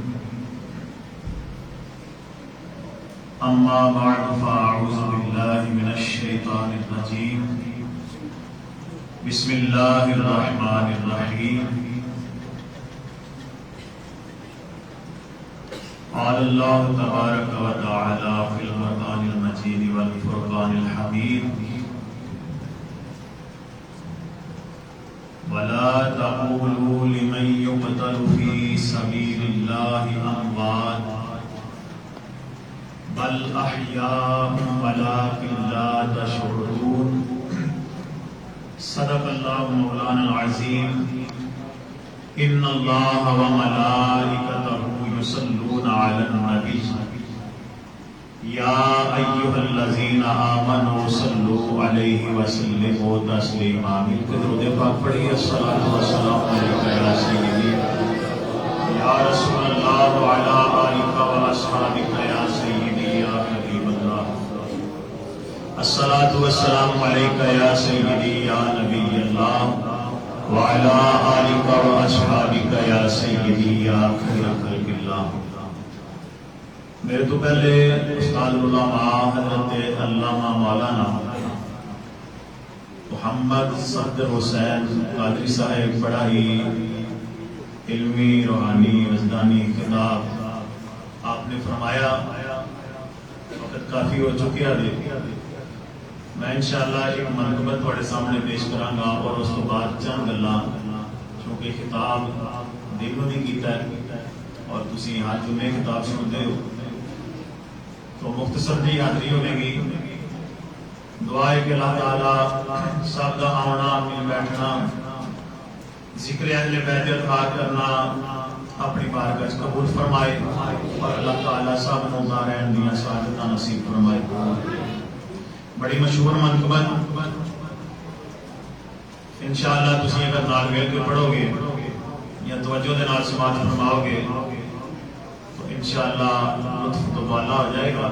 أما بعد فأعوذ بالله من الشيطان الرجيم بسم الله الرحمن الرحيم قال الله تبارك وتعالى في القرآن المجيد والفرقان الحميد ولا تقولوا لمن يقتل في سبيل الله أموات بل أحياء ولكن لا تشعرون صدق الله مولانا العظيم إن الله وملائكته يصلون على النبي يا أيها الذين آمنوا صلوا عليه وسلموا تسليما مل کے درود پاک پڑھیے الصلاۃ والسلام علیک یا سیدی یا رسول اللہ وعلى آلک واصحابک یا سیدی یا حبیب اللہ الصلاة والسلام علیکہ یا سیدی یا نبی اللہ وعلا آلکہ و اصحابکہ یا سیدی یا خیر خلق اللہ. میرے تو پہلے استاد العلماء حضرت علامہ مولانا محمد صفدر حسین قادری صاحب بڑا ہی علمی روحانی وجدانی خطاب آپ نے فرمایا. وقت کافی ہو چکیا دے میں انشاءاللہ ایک منقبت تھوڑے سامنے پیش کراں گا اور اس تو بعد چند گلاں چونکہ خطاب دلوں نے کیتا ہے اور تسی ہر جمعے خطاب سنتے ہو تو مختصر جی حاضری ہونے گی. دعا ہے کہ اللہ تعالیٰ سب کا آنا مل بیٹھنا ذکر اہل بیت اطاعت کرنا اپنی بارگاہ قبول فرمائے اور اللہ تعالیٰ سب نو دارین دیاں سعادتاں نصیب فرمائے. بڑی مشہور منقبت انشاءاللہ تسی اگر نال مل کے پڑھو گے یا توجہ دے نال سماعت فرماؤ گے تو انشاءاللہ لطف تو بالا ہو جائے گا.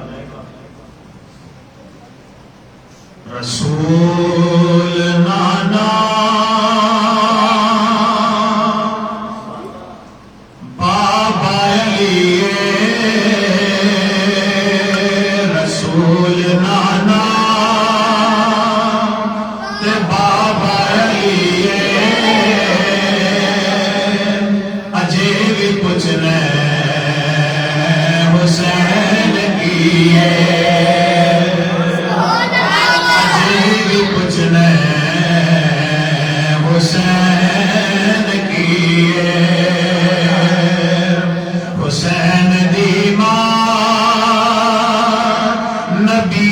رسول نانا بابا علی رسول نانا تے بابا علی اجے بھی پوچھنا حسین کی حسین کی حسین دی ماں نبی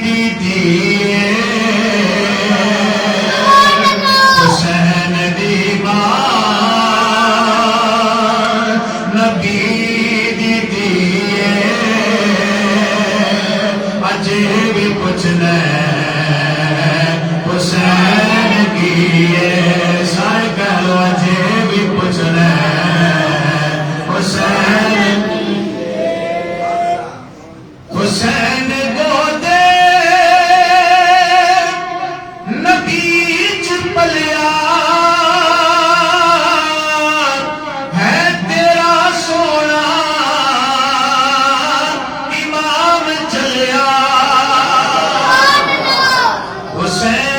دی دیے حسین دی ماں نبی دی دیے اجے بھی پوچھنا حسین کیے سارے کہلو اجے بھی پوچھنا حسین حسین گودے نبی چ پلیا ہے تیرا سونا امام چلیا حسین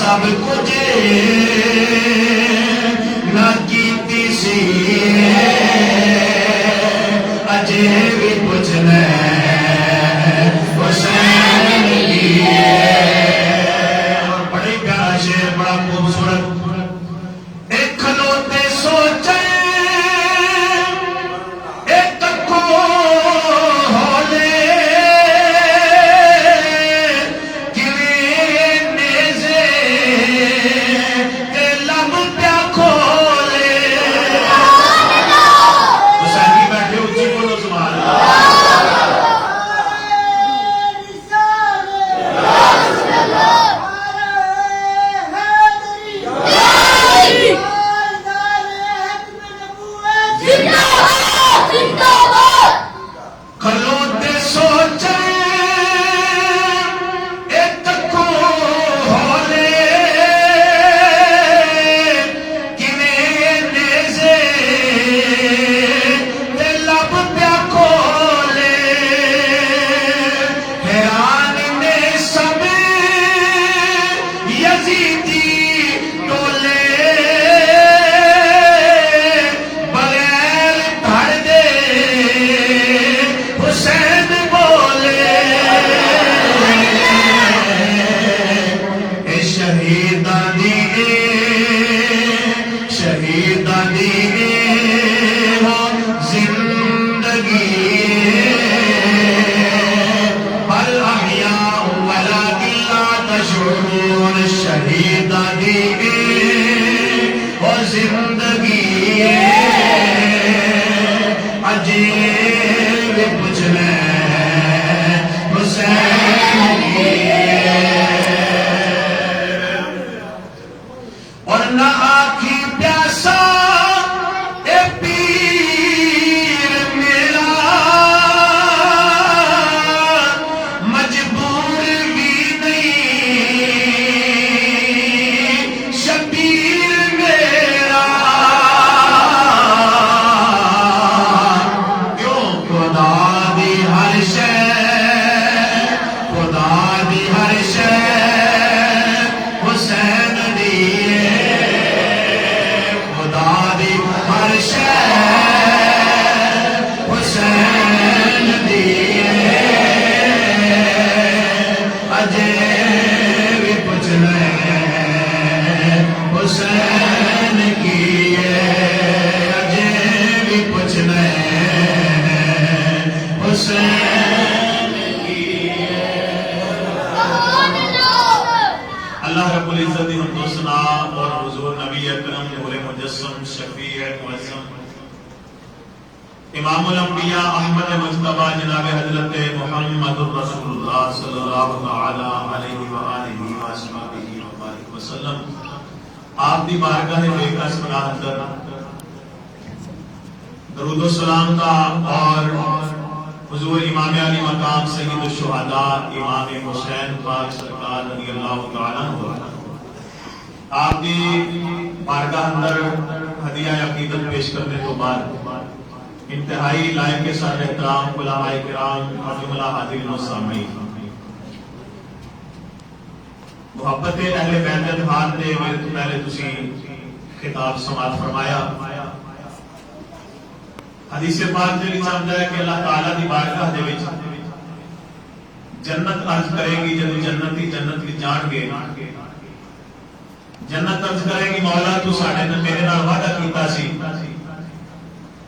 سب کچھ نہ کیتی سی اجے بھی پوچھنا حسین کی. اور بڑی پیارا شعر بڑا خوبصورت ایک کھلوتے سو شہیداں دی ہو زندگی بل احیاء ولکن لا تشعرون شہیداں دی ہو زندگی عجیب پوچھ لیں حسین کی اور نہ آنکھی پیاسا اے پیر میرا مجبور بھی نہیں شبیر میرا کیوں خدا دی ہر شے خدا دی ہر شے حسین دی خدا دی ہر شے حسین دی اجے بھی پوچھ لیں حسین کی اجے بھی پوچھ لیں حسین کی اللہ رب العزت ہم تو سنا اور حضور نبی اکرم نور مجسم شفیع معظم امام الانبیاء احمد مجتبی جناب حضرت محمد رسول اللہ صلی اللہ تعالی علیہ وآلہ وآلہ وسلم آپ دی بارگاہ بے کس پناہ اندر درود و سلام کا اور حضور امام علی مقام سید الشہداء امام حسین پاک سرکار رضی اللہ تعالیٰ عنہ آپ دی بارگاہ اندر ہدیہ عقیدت پیش کرنے تو بعد انتہائی لائق کے ساتھ احترام علماء کرام اور جملہ حاضرین و سامعین محبت اہل بیت اتحاد دے میرے تو پہلے تسی خطاب سماعت فرمایا حدیث پاک دے وچ آندا ہے کہ اللہ تعالی دی بارگاہ دے وچ جنت عرض کرے گی جب جنتی جنت وچ جان گے جنت عرض کرے گی مولا تو ساڈے تے میرے نال وعدہ کیتا سی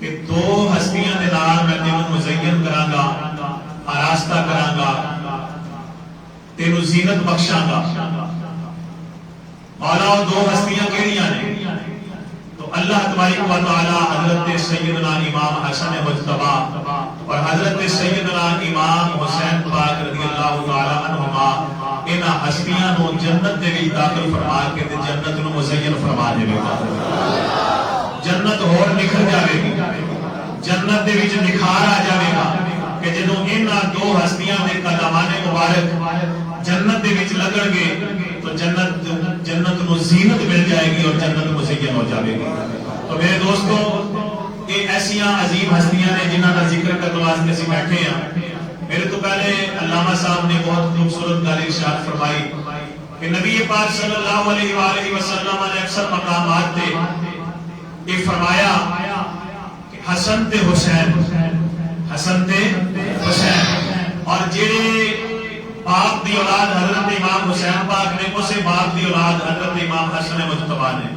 کہ دو ہستیاں دے نال میں تینوں مزین کراں گا آراستہ کراں گا تینوں زینت بخشاں گا مولا وہ دو ہستیاں کیڑیاں نے تو اللہ تبارک و تعالی حضرت سیدنا امام حسن مجتبی اور حضرت سیدنا امام حسین پاک رضی اللہ تعالی عنہما ان ہستیاں نو جنت دے وچ داخل فرما کے تے جنت نو مزین فرما دے گا جنت اور نکھر جاوے گی جنت دے وچ نکھار آ جاوے گا کہ جدوں انہاں دو ہستیاں دے قدمان مبارک جنت دے وچ لگن گے تو جنت نو زینت مل جائے گی اور جنت مزین ہو جائے گی تو میرے دوستو یہ ایسیاں عظیم ہستیاں نے جنہاں کا ذکر کرنے واسطے اسی بیٹھے ہیں میرے تو پہلے علامہ صاحب نے بہت خوبصورت گل ارشاد فرمائی کہ نبی پاک صلی اللہ علیہ وآلہ وسلم نے اکثر مقامات تے یہ فرمایا کہ حسن تے حسین اور جڑے باپ دی اولاد حضرت امام حسین پاک نے اسے باپ دی اولاد حضرت امام حسن مجتبی نے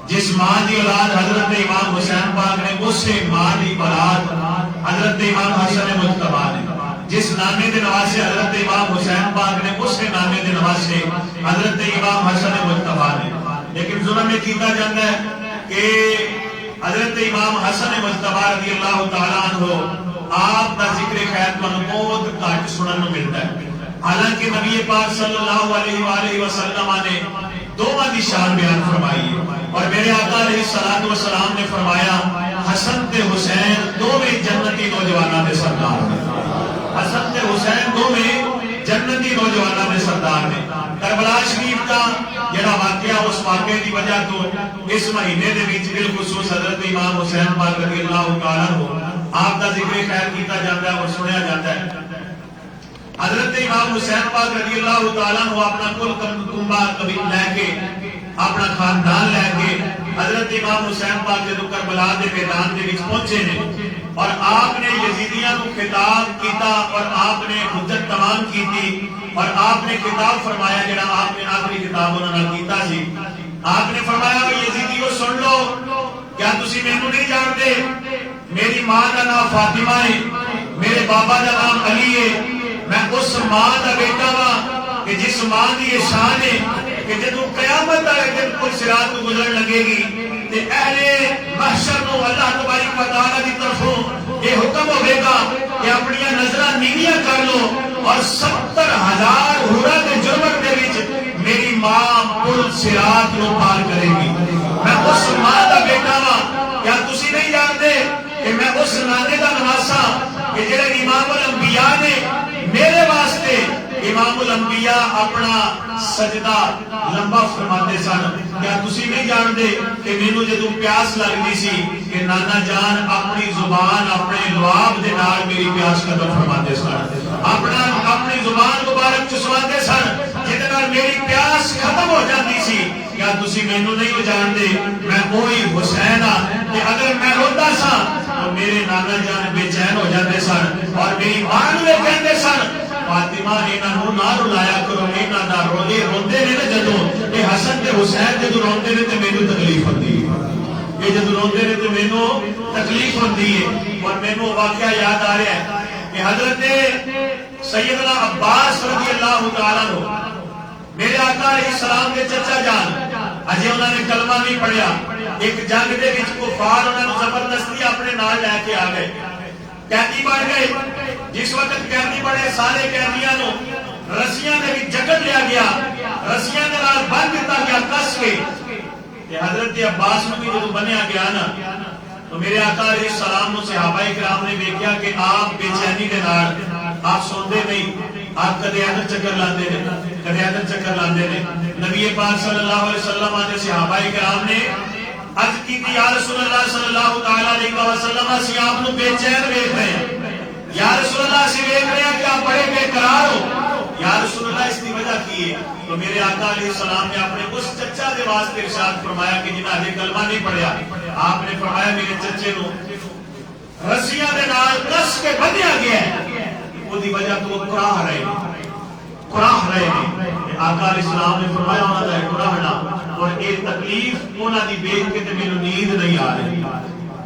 جس ماں دی اولاد حضرت امام حسین پاک نے اسے ماں دی اولاد حضرت امام حسن مجتبی نے جس نانے دے نواسے حضرت امام حسین پاک نے اسے نانے دے نواسے حضرت امام حسن مجتبی نے لیکن ظلم یہ کیتا جاتا ہے کہ حضرت امام حسن مجتبی رضی اللہ تعالیٰ عنہ آپ کا ذکر خیر کو بہت کٹ سنن نو ملتا ہے حالانکہ نبی پاک صلی اللہ علیہ وآلہ وسلم نے دونوں کی شان بیان فرمائی اور میرے آقا علیہ الصلوۃ والسلام نے فرمایا حسن تے حسین دونوں جنتی نوجوانوں دے سردار نے حسن تے حسین دونوں جنتی نوجوانوں دے سردار نے کربلا شریف کا جڑا واقعہ اس واقعے کی وجہ تو اس مہینے دے وچ بالخصوص حضرت امام حسین پاک رضی اللہ تعالیٰ عنہ آپ کا ذکر خیر کیتا جاتا ہے اور سنیا جاتا ہے حضرت امام حسین پاک رضی اللہ تعالیٰ عنہ اپنا کل کنبہ قبیل لے کے اپنا خاندان لے کے حضرت امام حسین پاک جدو کربلا دے میدان دے وچ پہنچے نے اور آپ نے یزیدیاں کو خطاب کیتا اور آپ نے حجت تمام کی تھی اور آپ نے خطاب فرمایا جڑا آپ نے آخری خطاب انہاں نال کیتا سی آپ نے فرمایا یزیدیو سن لو، کیا تسی مینوں نہیں جانتے؟ میری ماں کا نام فاطمہ ہے، میرے بابا کا نام علی ہے، میں اس ماں کا بیٹا وا کہ جس ماں کی یہ شان ہے کہ جدو قیامت والے دن کوئی صراط کو گزر لگے گی تے اہل محشر کو اللہ تبارک و تعالی کی طرفوں یہ حکم ہوے گا کہ اپنی نظراں نیویاں کر لو اور 70,000 حورا کے جرمن دے وچ میری ماں پل صراط کو پار کرے گی۔ میں اس ماں کا بیٹا وا، کیا تسی نہیں جانتے کہ میں اس نانے کا نواسا کہ جڑے امام الانبیاء نے میرے واسطے امام الانبیاء اپنا سجدہ لمبا فرماتے سن۔ کیا تسی نہیں جانتے کہ مینوں جدوں پیاس لگدی سی کہ نانا جان اپنی زبان اپنے لعاب دے نال میری پیاس ختم فرماتے سن، اپنی زبان مبارک چسواتے سن جہدے نال میری پیاس ختم ہو جاتی سی۔ کیا تسی مینوں نہیں جانتے میں وہی حسین ہاں کہ اگر میں روتا سا تو میرے نانا جان بے چین ہو جاتے سن اور میری ماں نوں کہندے سن فاطمہ انہاں نہ رلایا کرو، انہاں دا روندے نے نا جدوں کہ حسن تے حسین جدوں روندے نے تے مینوں تکلیف ہوندی ہے، یہ جدوں روندے نے تے مینوں تکلیف ہوندی ہے۔ اور مینوں واقعہ یاد آ رہا ہے کہ حضرت سیدنا عباس رضی اللہ تعالیٰ عنہ میرے آقا علیہ السلام کے چچا جان اجے انہوں نے کلمہ نہیں پڑھیا، ایک جنگ دے وچ کفار انہوں نے زبردستی اپنے نال لے کے آ گئے، قیدی بن گئے۔ جس وقت قیدی بنے سارے قیدیاں نو رسیاں دے وچ جکڑ لیا گیا، رسیاں دے نال بن دتا گیا کس کے۔ کہ حضرت عباس نو بھی جدوں بنیا گیا نا تو میرے آقا علیہ السلام نو صحابہ کرام نے ویکھیا کہ آپ بے چینی دے نال آپ سوندے نہیں، آپ کدے ادھر چکر لاندے نے کدے ادھر چکر لاندے نے۔ نبی پاک صلی اللہ علیہ وسلم نے صحابہ کرام نے عرض کی کہ یا رسول اللہ صلی اللہ تعالی علیہ وسلم اسی آپ نو بے چین ویکھ رہے ہیں، یا رسول اللہ اسی ویکھ رہے ہیں کہ آپ بڑے بے قرار ہو، یا رسول اللہ اس کی وجہ کی ہے؟ تو میرے آقا علیہ السلام نے اپنے اس چچا دے واسطے ارشاد فرمایا کہ جنہاں نے کلمہ نہیں پڑھیا، آپ نے فرمایا میرے چچے نو رسیاں دے نال کس کے بندھیا گیا ہے، وہ دی وجہ تو کراہ رہے ہیں۔ آقا علیہ السلام نے فرمایا انہاں دا کراہنا اور ایک تکلیف انہاں دی دیکھ کے تے مینوں نیند نہیں آ رہی،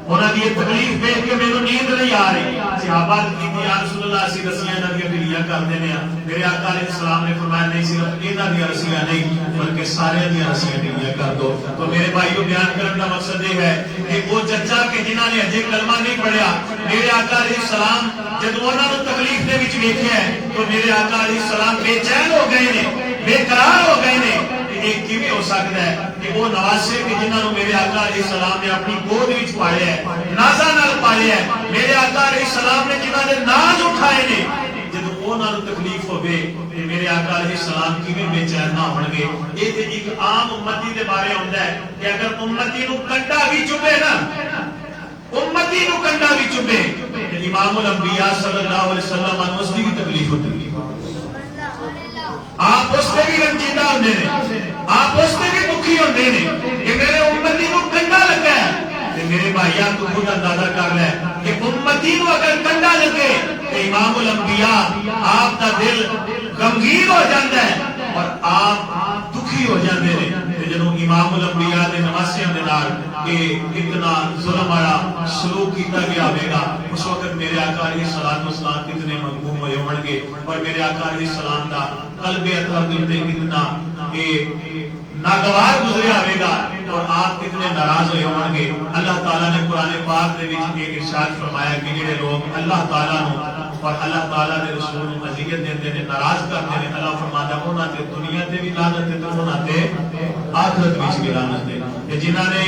انہاں دی تکلیف دیکھ کے مینوں نیند نہیں آ رہی۔ صحابہ نے کہا یا رسول اللہ اسی رسیاں انہاں دی ڈھیلیاں کر دینے ہیں۔ میرے آقا علیہ السلام نے فرمایا نہیں صرف انہاں دی رسیاں نہیں بلکہ سارے دی رسیاں ڈھیلیاں کر دو۔ تو میرے بھائیو بیان کرنے کا مقصد یہ ہے کہ وہ چچا کہ جنہاں نے اجے کلمہ نہیں پڑھیا، میرے آقا علیہ السلام جب انہاں نوں تکلیف دے وچ ویکھیا ہے تو میرے آقا علیہ السلام بے چین ہو گئے نے، بے قرار ہو گئے نے۔ ایک کیویں ہو سکتا ہے کہ وہ نواسے کہ جنہاں نوں میرے آقا علیہ السلام نے اپنی گود وچ پالیا ہے، نازاں نال پالیا ہے، میرے آقا علیہ السلام نے جنہاں دے ناز اٹھائے نے، جدوں انہاں نوں تکلیف ہوے تے میرے آقا علیہ السلام کیویں بے چین نہ ہون گے۔ یہ تے ایک عام امتی دے بارے ہوندا ہے کہ اگر امتی نوں کنڈا بھی چبھے نا، امتی نوں کنڈا بھی چبھے تے امام الانبیاء صلی اللہ علیہ وسلم ان اس دی بھی تکلیف ہوتی ہے، آپ اس سے بھی رنجیدہ ہوندے نے، آپ اس سے بھی دکھی ہوندے نے کہ میرے امتی نوں کنڈا لگا ہے۔ تے میرے بھائیاں تو خود اندازہ کر لے کہ امتی نوں اگر کنڈا لگے تے امام الانبیاء آپ دا دل غمگین ہو جاندا ہے اور آپ دکھی ہو جاندے نے۔ تے جدوں امام الانبیاء دے نواسیاں دے نال کہ اتنا ظلم والا سلوک کیتا گیا ہوے گا، اس وقت میرے آقا علیہ الصلوۃ والسلام کتنے مغموم ہوئے ہون گے اور میرے آقا علیہ السلام دا قلب اطہر دے تے کتنا ناگوار گزریا ہوے گا اور آپ کتنے ناراض ہوئے ہون گے۔ اللہ تعالیٰ نے قرآن پاک دے وچ ایک ارشاد فرمایا کہ جڑے لوگ اللہ تعالیٰ نو اور اللہ تعالیٰ دے رسول نو اذیت دیندے نے، ناراض کرتے ہیں، اللہ فرماتا ہے انہاں تے دنیا تے بھی لعنت ہے تے انہاں تے آخرت وچ بھی لعنت ہے۔ کہ جنہاں نے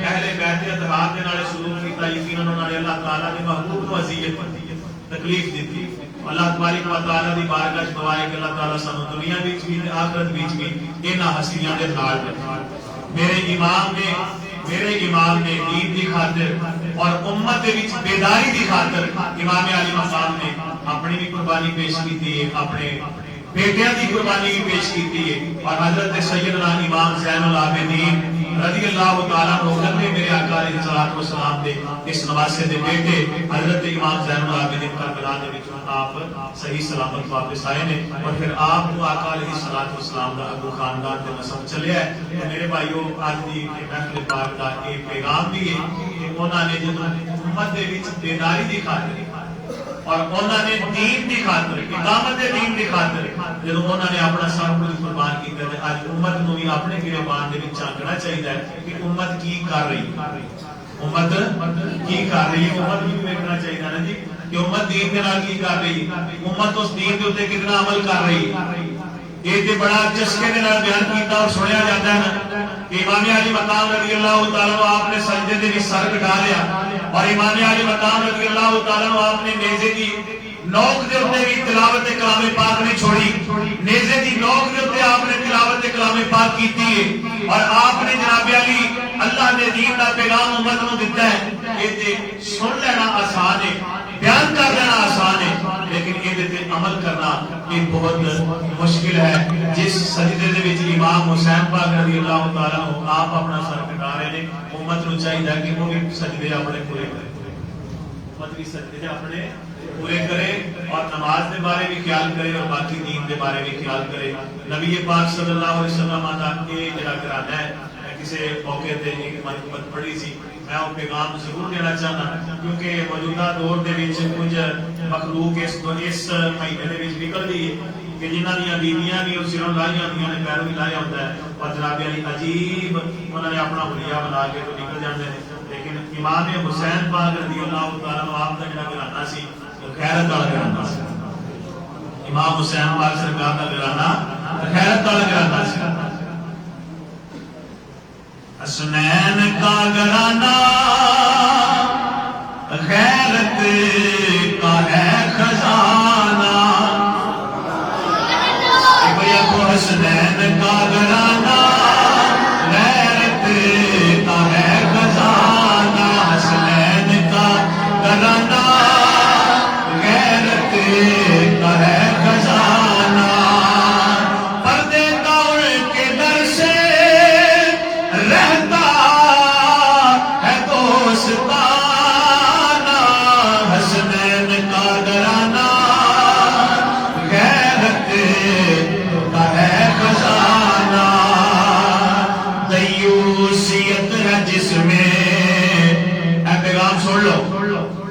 اہل بیت اطہار دے نال سلوک کیتا، یقیناً انہاں نے اللہ تعالیٰ دے محبوب نو اذیت تکلیف دیتی۔ اللہ تبارک و تعالیٰ دی بارگاہ وچ دعا ہے کہ اللہ تعالیٰ سانو دنیا وچ بھی تے آخرت وچ بھی انہاں ہستیاں دے نال میرے امام نے دین دی خاطر اور امت دے وچ بیداری دی خاطر امام علی مقام نے اپنی بھی قربانی پیش کی ہے، اپنے بیٹیاں دی قربانی بھی پیش کی ہے، اور حضرت سیدنا امام زین العابدین رضی اللہ تعالیٰ عنہ نے میرے آقا علیہ الصلوۃ والسلام دے اس نواسے دے بیٹے حضرت امام زین العابدین کربلا دے وچ آپ صحیح سلامت واپس آئے نے اور پھر آپ کو آقا علیہ الصلوۃ والسلام دا ابو خاندان دے نسب چلیا ہے. تو میرے بھائیو اج دی محفل پاک دا ایک پیغام بھی ہے کہ انہاں نے جدوں امت دے وچ بیداری دی خاطر اور انہوں نے دین کی خاطر اقامت دین کی خاطر جب انہوں نے اپنا سب کچھ قربان کیا ہے اج امت نو بھی اپنے گریبان دے وچ جھانکنا چاہیے کہ امت کی کر رہی امت کی کر رہی امت بھی دیکھنا چاہیے نا جی کہ امت دین کے نال کی کر رہی امت اس دین کے اوپر کتنا عمل کر رہی. یہ تے بڑا چسکے دے نال بیان کیتا اور سنیا جاتا ہے نا کہ امام علی مقام رضی اللہ تعالی عنہ آپ نے سجدے دے وچ سر کٹا لیا اور امام علی مقام رضی اللہ تعالی عنہ آپ نے نیزے دی نوک دے اوپر بھی تلاوت کلام پاک نہیں چھوڑی. نیزے دی نوک دے اوپر آپ نے تلاوت کلام پاک کیتی ہے اور آپ نے جناب علی اللہ دے دین دا پیغام امت نو دتا ہے. یہ تے سن لینا آسان ہے بیان کر لینا آسان ہے لیکن یہ تے عمل کرنا یہ بہت مشکل ہے. جس سجدے دے وچ امام حسین پاک رضی اللہ تعالی عنہ آپ اپنا سر کٹا رہے ہیں امت نو چاہیے کہ وہ بھی سجدے اپنے پورے کرے امت بھی سجدے اپنے پورے کرے اور نماز دے بارے بھی خیال کرے اور باقی دین دے بارے بھی خیال کرے. نبی پاک صلی اللہ علیہ وسلم دا یہ جڑا گھرانہ ہے کسی موقع تے ایک منقبت پڑھی سی میں وہ پیغام ضرور دینا چاہنا کیونکہ موجودہ دور دے وچ کچھ مخلوق اس مہینے دے وچ نکل دی کہ جنہاں دیاں بیویاں بھی اس سروں لائیاں ہوندیاں نے پیروں بھی لایا ہوتا ہے اور جناب علی عجیب انہوں نے اپنا حلیہ بنا کے تو نکل جاندے ہیں. لیکن امام حسین پاک رضی اللہ تعالیٰ عنہ آپ کا جڑا گھرانہ سی وہ غیرت والا گھرانہ سی. امام حسین پاک سرکار کا گھرانہ غیرت والا گھرانہ سی. حسنین کا گھرانہ غیرت کا ہے خزانہ. حسنین کا گھرانہ غیرت کا ہے خزانہ. حسنین کا گھرانہ غیرت کا ہے خزانہ. پردے کا ان کے در سے رہتا ہے دوستانہ. حسنین کا گھرانہ غیرت کا ہے خزانہ. دیوسیت ہے جس میں اے پیغام سن لو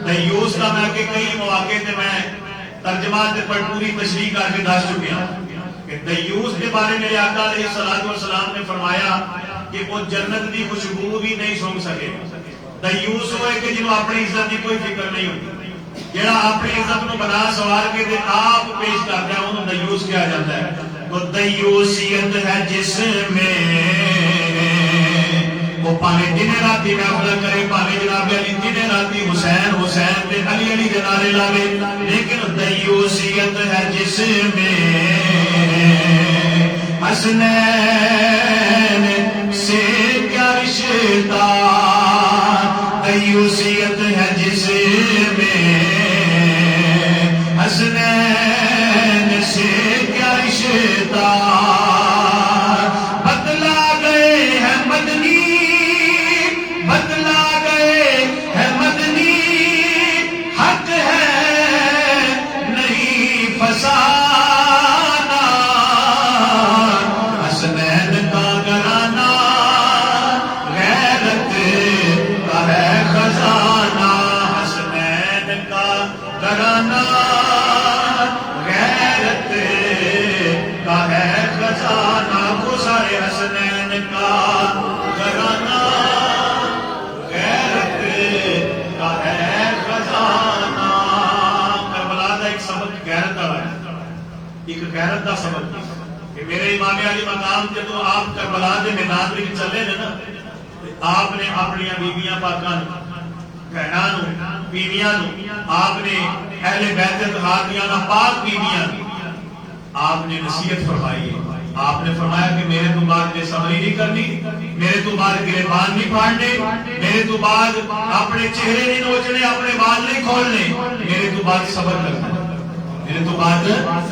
دیوس کا میں کہ کئی مواقع تے میں ترجمات پر پوری تشریح کر کے دس چکیا کہ دیوس کے بارے میں آقا علیہ الصلوۃ والسلام نے فرمایا کہ وہ جنت دی خوشبو بھی نہیں سونگ سکے. دیوس ہوئے کہ جنہوں اپنی عزت کی کوئی فکر نہیں ہوتی جڑا اپنی عزت نو بنا سوار کے تے آپ پیش کرتا ہے انہوں دیوس کیا جاتا ہے. تو دیوسیت ہے جس میں وہ پانے دن راتی محفل کرے پانے جناب علی دن راتی حسین حسین تے علی علی کے نعرے لاوے لیکن دیوسیت ہے جس میں حسنین سے کیا رشتہ. دیوسیت ہے جس میں حسنین سے کیا رشتہ. بدلا گئے ہیں مدنی بدلا گئے ہیں مدنی حق ہے نہیں فسانہ. حسنین کا گھرانہ غیرت کا ہے خزانہ. حسنین کا گھرانہ غیرت کا ہے خزانہ. وہ سارے حسنین کا گھرانہ غیرت کا ہے خزانہ. کربلا دا ایک سبق غیرت والا ہے ایک غیرت دا سبق کہ میرے امام علی مقام جدو آپ کربلا دے میدان میں چلے نے نا آپ نے اپنی بیویاں پاکاں بہناں نو بیویاں نو آپ نے اہل بیت اطہار دیاں پاک بیویاں آپ نے نصیحت فرمائی ہے. آپ نے فرمایا کہ میرے تو بعد بے صبری نہیں کرنی میرے تو بعد گریبان نہیں پھاڑنے میرے تو بعد اپنے چہرے نہیں نوچنے اپنے بال نہیں کھولنے میرے تو بعد صبر کرنا میرے تو بعد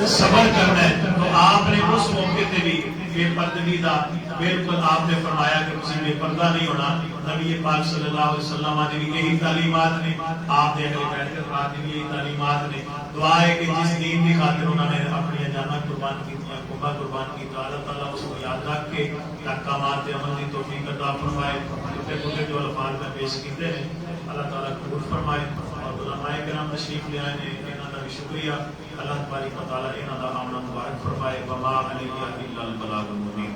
صبر کرنا ہے. تو آپ نے اس موقع تے بھی بے پردگی دا بالکل آپ نے فرمایا کہ کسی بے پردہ نہیں ہونا. نبی پاک صلی اللہ علیہ وسلم نے بھی یہی تعلیمات نے, آپ نے اہل بیت کے بعد بھی یہی تعلیمات نے. دعا ہے کہ جس دین کی خاطر انہوں نے اپنی جاناں قربان کی, قربا قربان کی, تو اللہ تعالیٰ اس کو یاد رکھ کے احکامات عمل کی توفیق عطا فرمائے. چھوٹے جو الفاظ میں پیش کیتے ہیں اللہ تعالیٰ قبول فرمائے. اور علماء کرام تشریف لے آئے ہیں, انہوں کا بھی شکریہ. اللہ تبارک و تعالیٰ انہوں کا آمنا مبارک فرمائے. وما علیہ الا البلاغ المبین.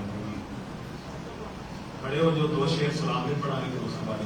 کھڑے ہو جو دو شعر سلام بھی پڑھا گے تو اس کے بعد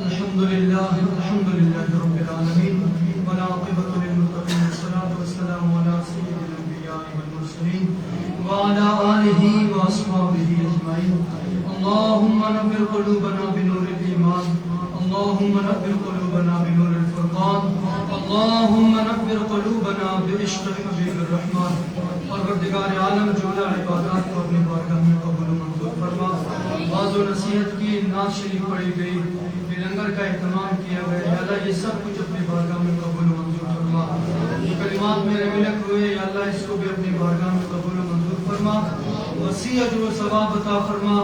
الحمد لله رب العالمين والعاقبة للمتقين والصلاة والسلام على سيد الأنبياء والمرسلين وعلى آله وأصحابه أجمعين. اللهم نور قلوبنا بنور الإيمان, اللهم نور قلوبنا بنور الفرقان, اللهم نور قلوبنا بعشق حبيب الرحمن. پروردگار عالم جولا عبادات کو اپنی بارگاہ میں قبول و منظور فرما. واعظ و نصیحت کی نعت شریف پڑھی گئی, لنگر کا اہتمام کیا گیا, یا اللہ یہ سب کچھ اپنی بارگاہ میں قبول و منظور فرما. یہ کلمات میرے ملک ہوئے, یا اللہ اس کو بھی اپنی بارگاہ میں قبول و منظور فرما. وسیع اجر و ثواب عطا فرما.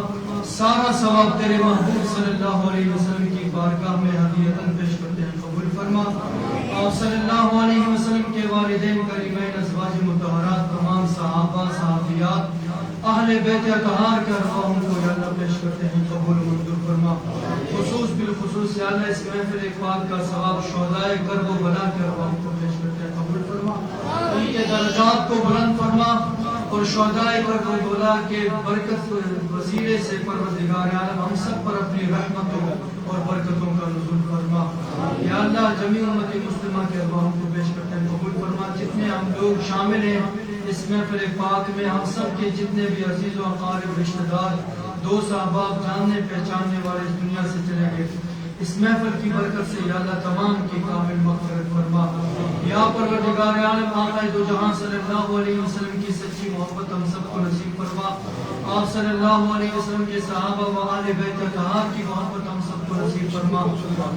سارا ثواب تیرے محبوب صلی اللہ علیہ وسلم کی بارگاہ میں ہدیتاً پیش کرتے ہیں, قبول فرما. آپ صلی اللہ علیہ وسلم کے والدین کریمین, ازواج مطہرات, تمام صحابہ صحابیات, اہل بیت اطہار کے ارواحوں کو یا اللہ پیش پیش کرتے ہیں قبول و منظور فرما. خصوص بالخصوص یا اللہ اس محفل پاک کا ثواب شہدائے کرب و بلا کے ارواح کو پیش کرتے ہیں قبول فرما. ان کے درجات کو بلند فرما اور شہدائے کرب و بلا کے برکت وسیلے سے پروردگار عالم ہم سب پر اپنی رحمتوں اور برکتوں کا نزول فرما. یا اللہ جمیع امت مسلمہ کے ارواحوں کو پیش کرتے ہیں قبول فرما. جتنے ہم لوگ شامل ہیں اس محفل پاک میں ہم سب کے جتنے بھی عزیز و اقارب رشتہ دار دوست احباب جاننے پہچاننے والے اس دنیا سے چلے گئے اس محفل کی برکت سے یا اللہ تمام کی کامل مغفرت فرما. یا پروردگار عالم آقا دو جہاں صلی اللہ علیہ وسلم کی سچی محبت ہم سب کو نصیب فرما. آپ صلی اللہ علیہ وسلم کے صحابہ و آل بیت اطہار کی محبت ہم سب کو نصیب فرما.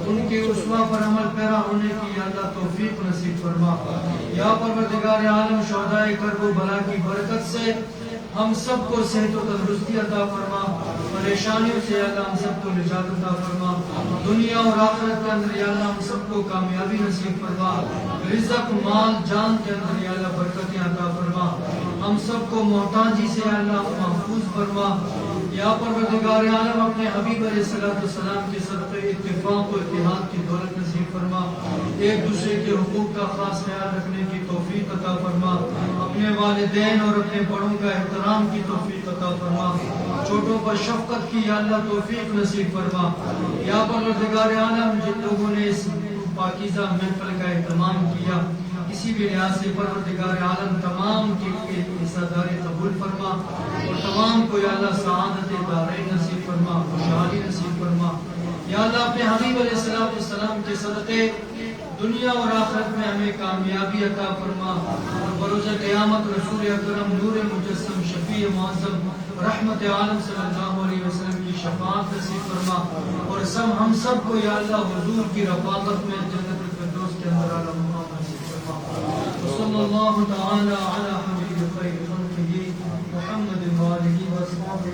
ان کے اسوہ پر عمل پیرا ہونے کی یا اللہ توفیق نصیب فرما. یا پروردگار عالم شہدائے کرب و بلا کی برکت سے ہم سب کو صحت و تندرستی عطا فرما. پریشانیوں سے یا اللہ ہم سب کو نجات عطا فرما. دنیا اور آخرت کے اندر یا اللہ ہم سب کو کامیابی نصیب فرما. رزق مال جان کے اندر یا اللہ برکتیں عطا فرما. ہم سب کو محتاجی سے یا اللہ محفوظ فرما. یا پروردگار عالم اپنے حبیب علیہ السلام کے صدقے اتفاق و اتحاد کی دولت نصیب فرما. ایک دوسرے کے حقوق کا خاص خیال رکھنے کی توفیق عطا فرما. اپنے والدین اور اپنے بڑوں کا احترام کی توفیق عطا فرما. چھوٹوں پر شفقت کی یا اللہ توفیق نصیب فرما. یا پروردگار عالم جن لوگوں نے اس پاکیزہ محفل کا اہتمام کیا کسی بھی لحاظ سے پروردگار عالم تمام کی حصہ داری قبول فرما اور تمام کو یا اللہ سعادت دارین نصیب فرما خوشحالی نصیب فرما. یا اللہ اپنے حبیب علیہ السلام کے صدقے دنیا اور آخرت میں ہمیں کامیابی عطا فرما اور بروز قیامت رسول اکرم نور مجسم شفیع معظم رحمت عالم صلی اللہ علیہ وسلم کی شفاعت نصیب فرما اور ہم سب کو یا اللہ حضور کی رفاقت میں جنت الفردوس کے اندر اعلی مقام نصیب فرما. صلی اللہ تعالی علی حبیب خیر خلقہ محمد و آلہ و اصحابہ.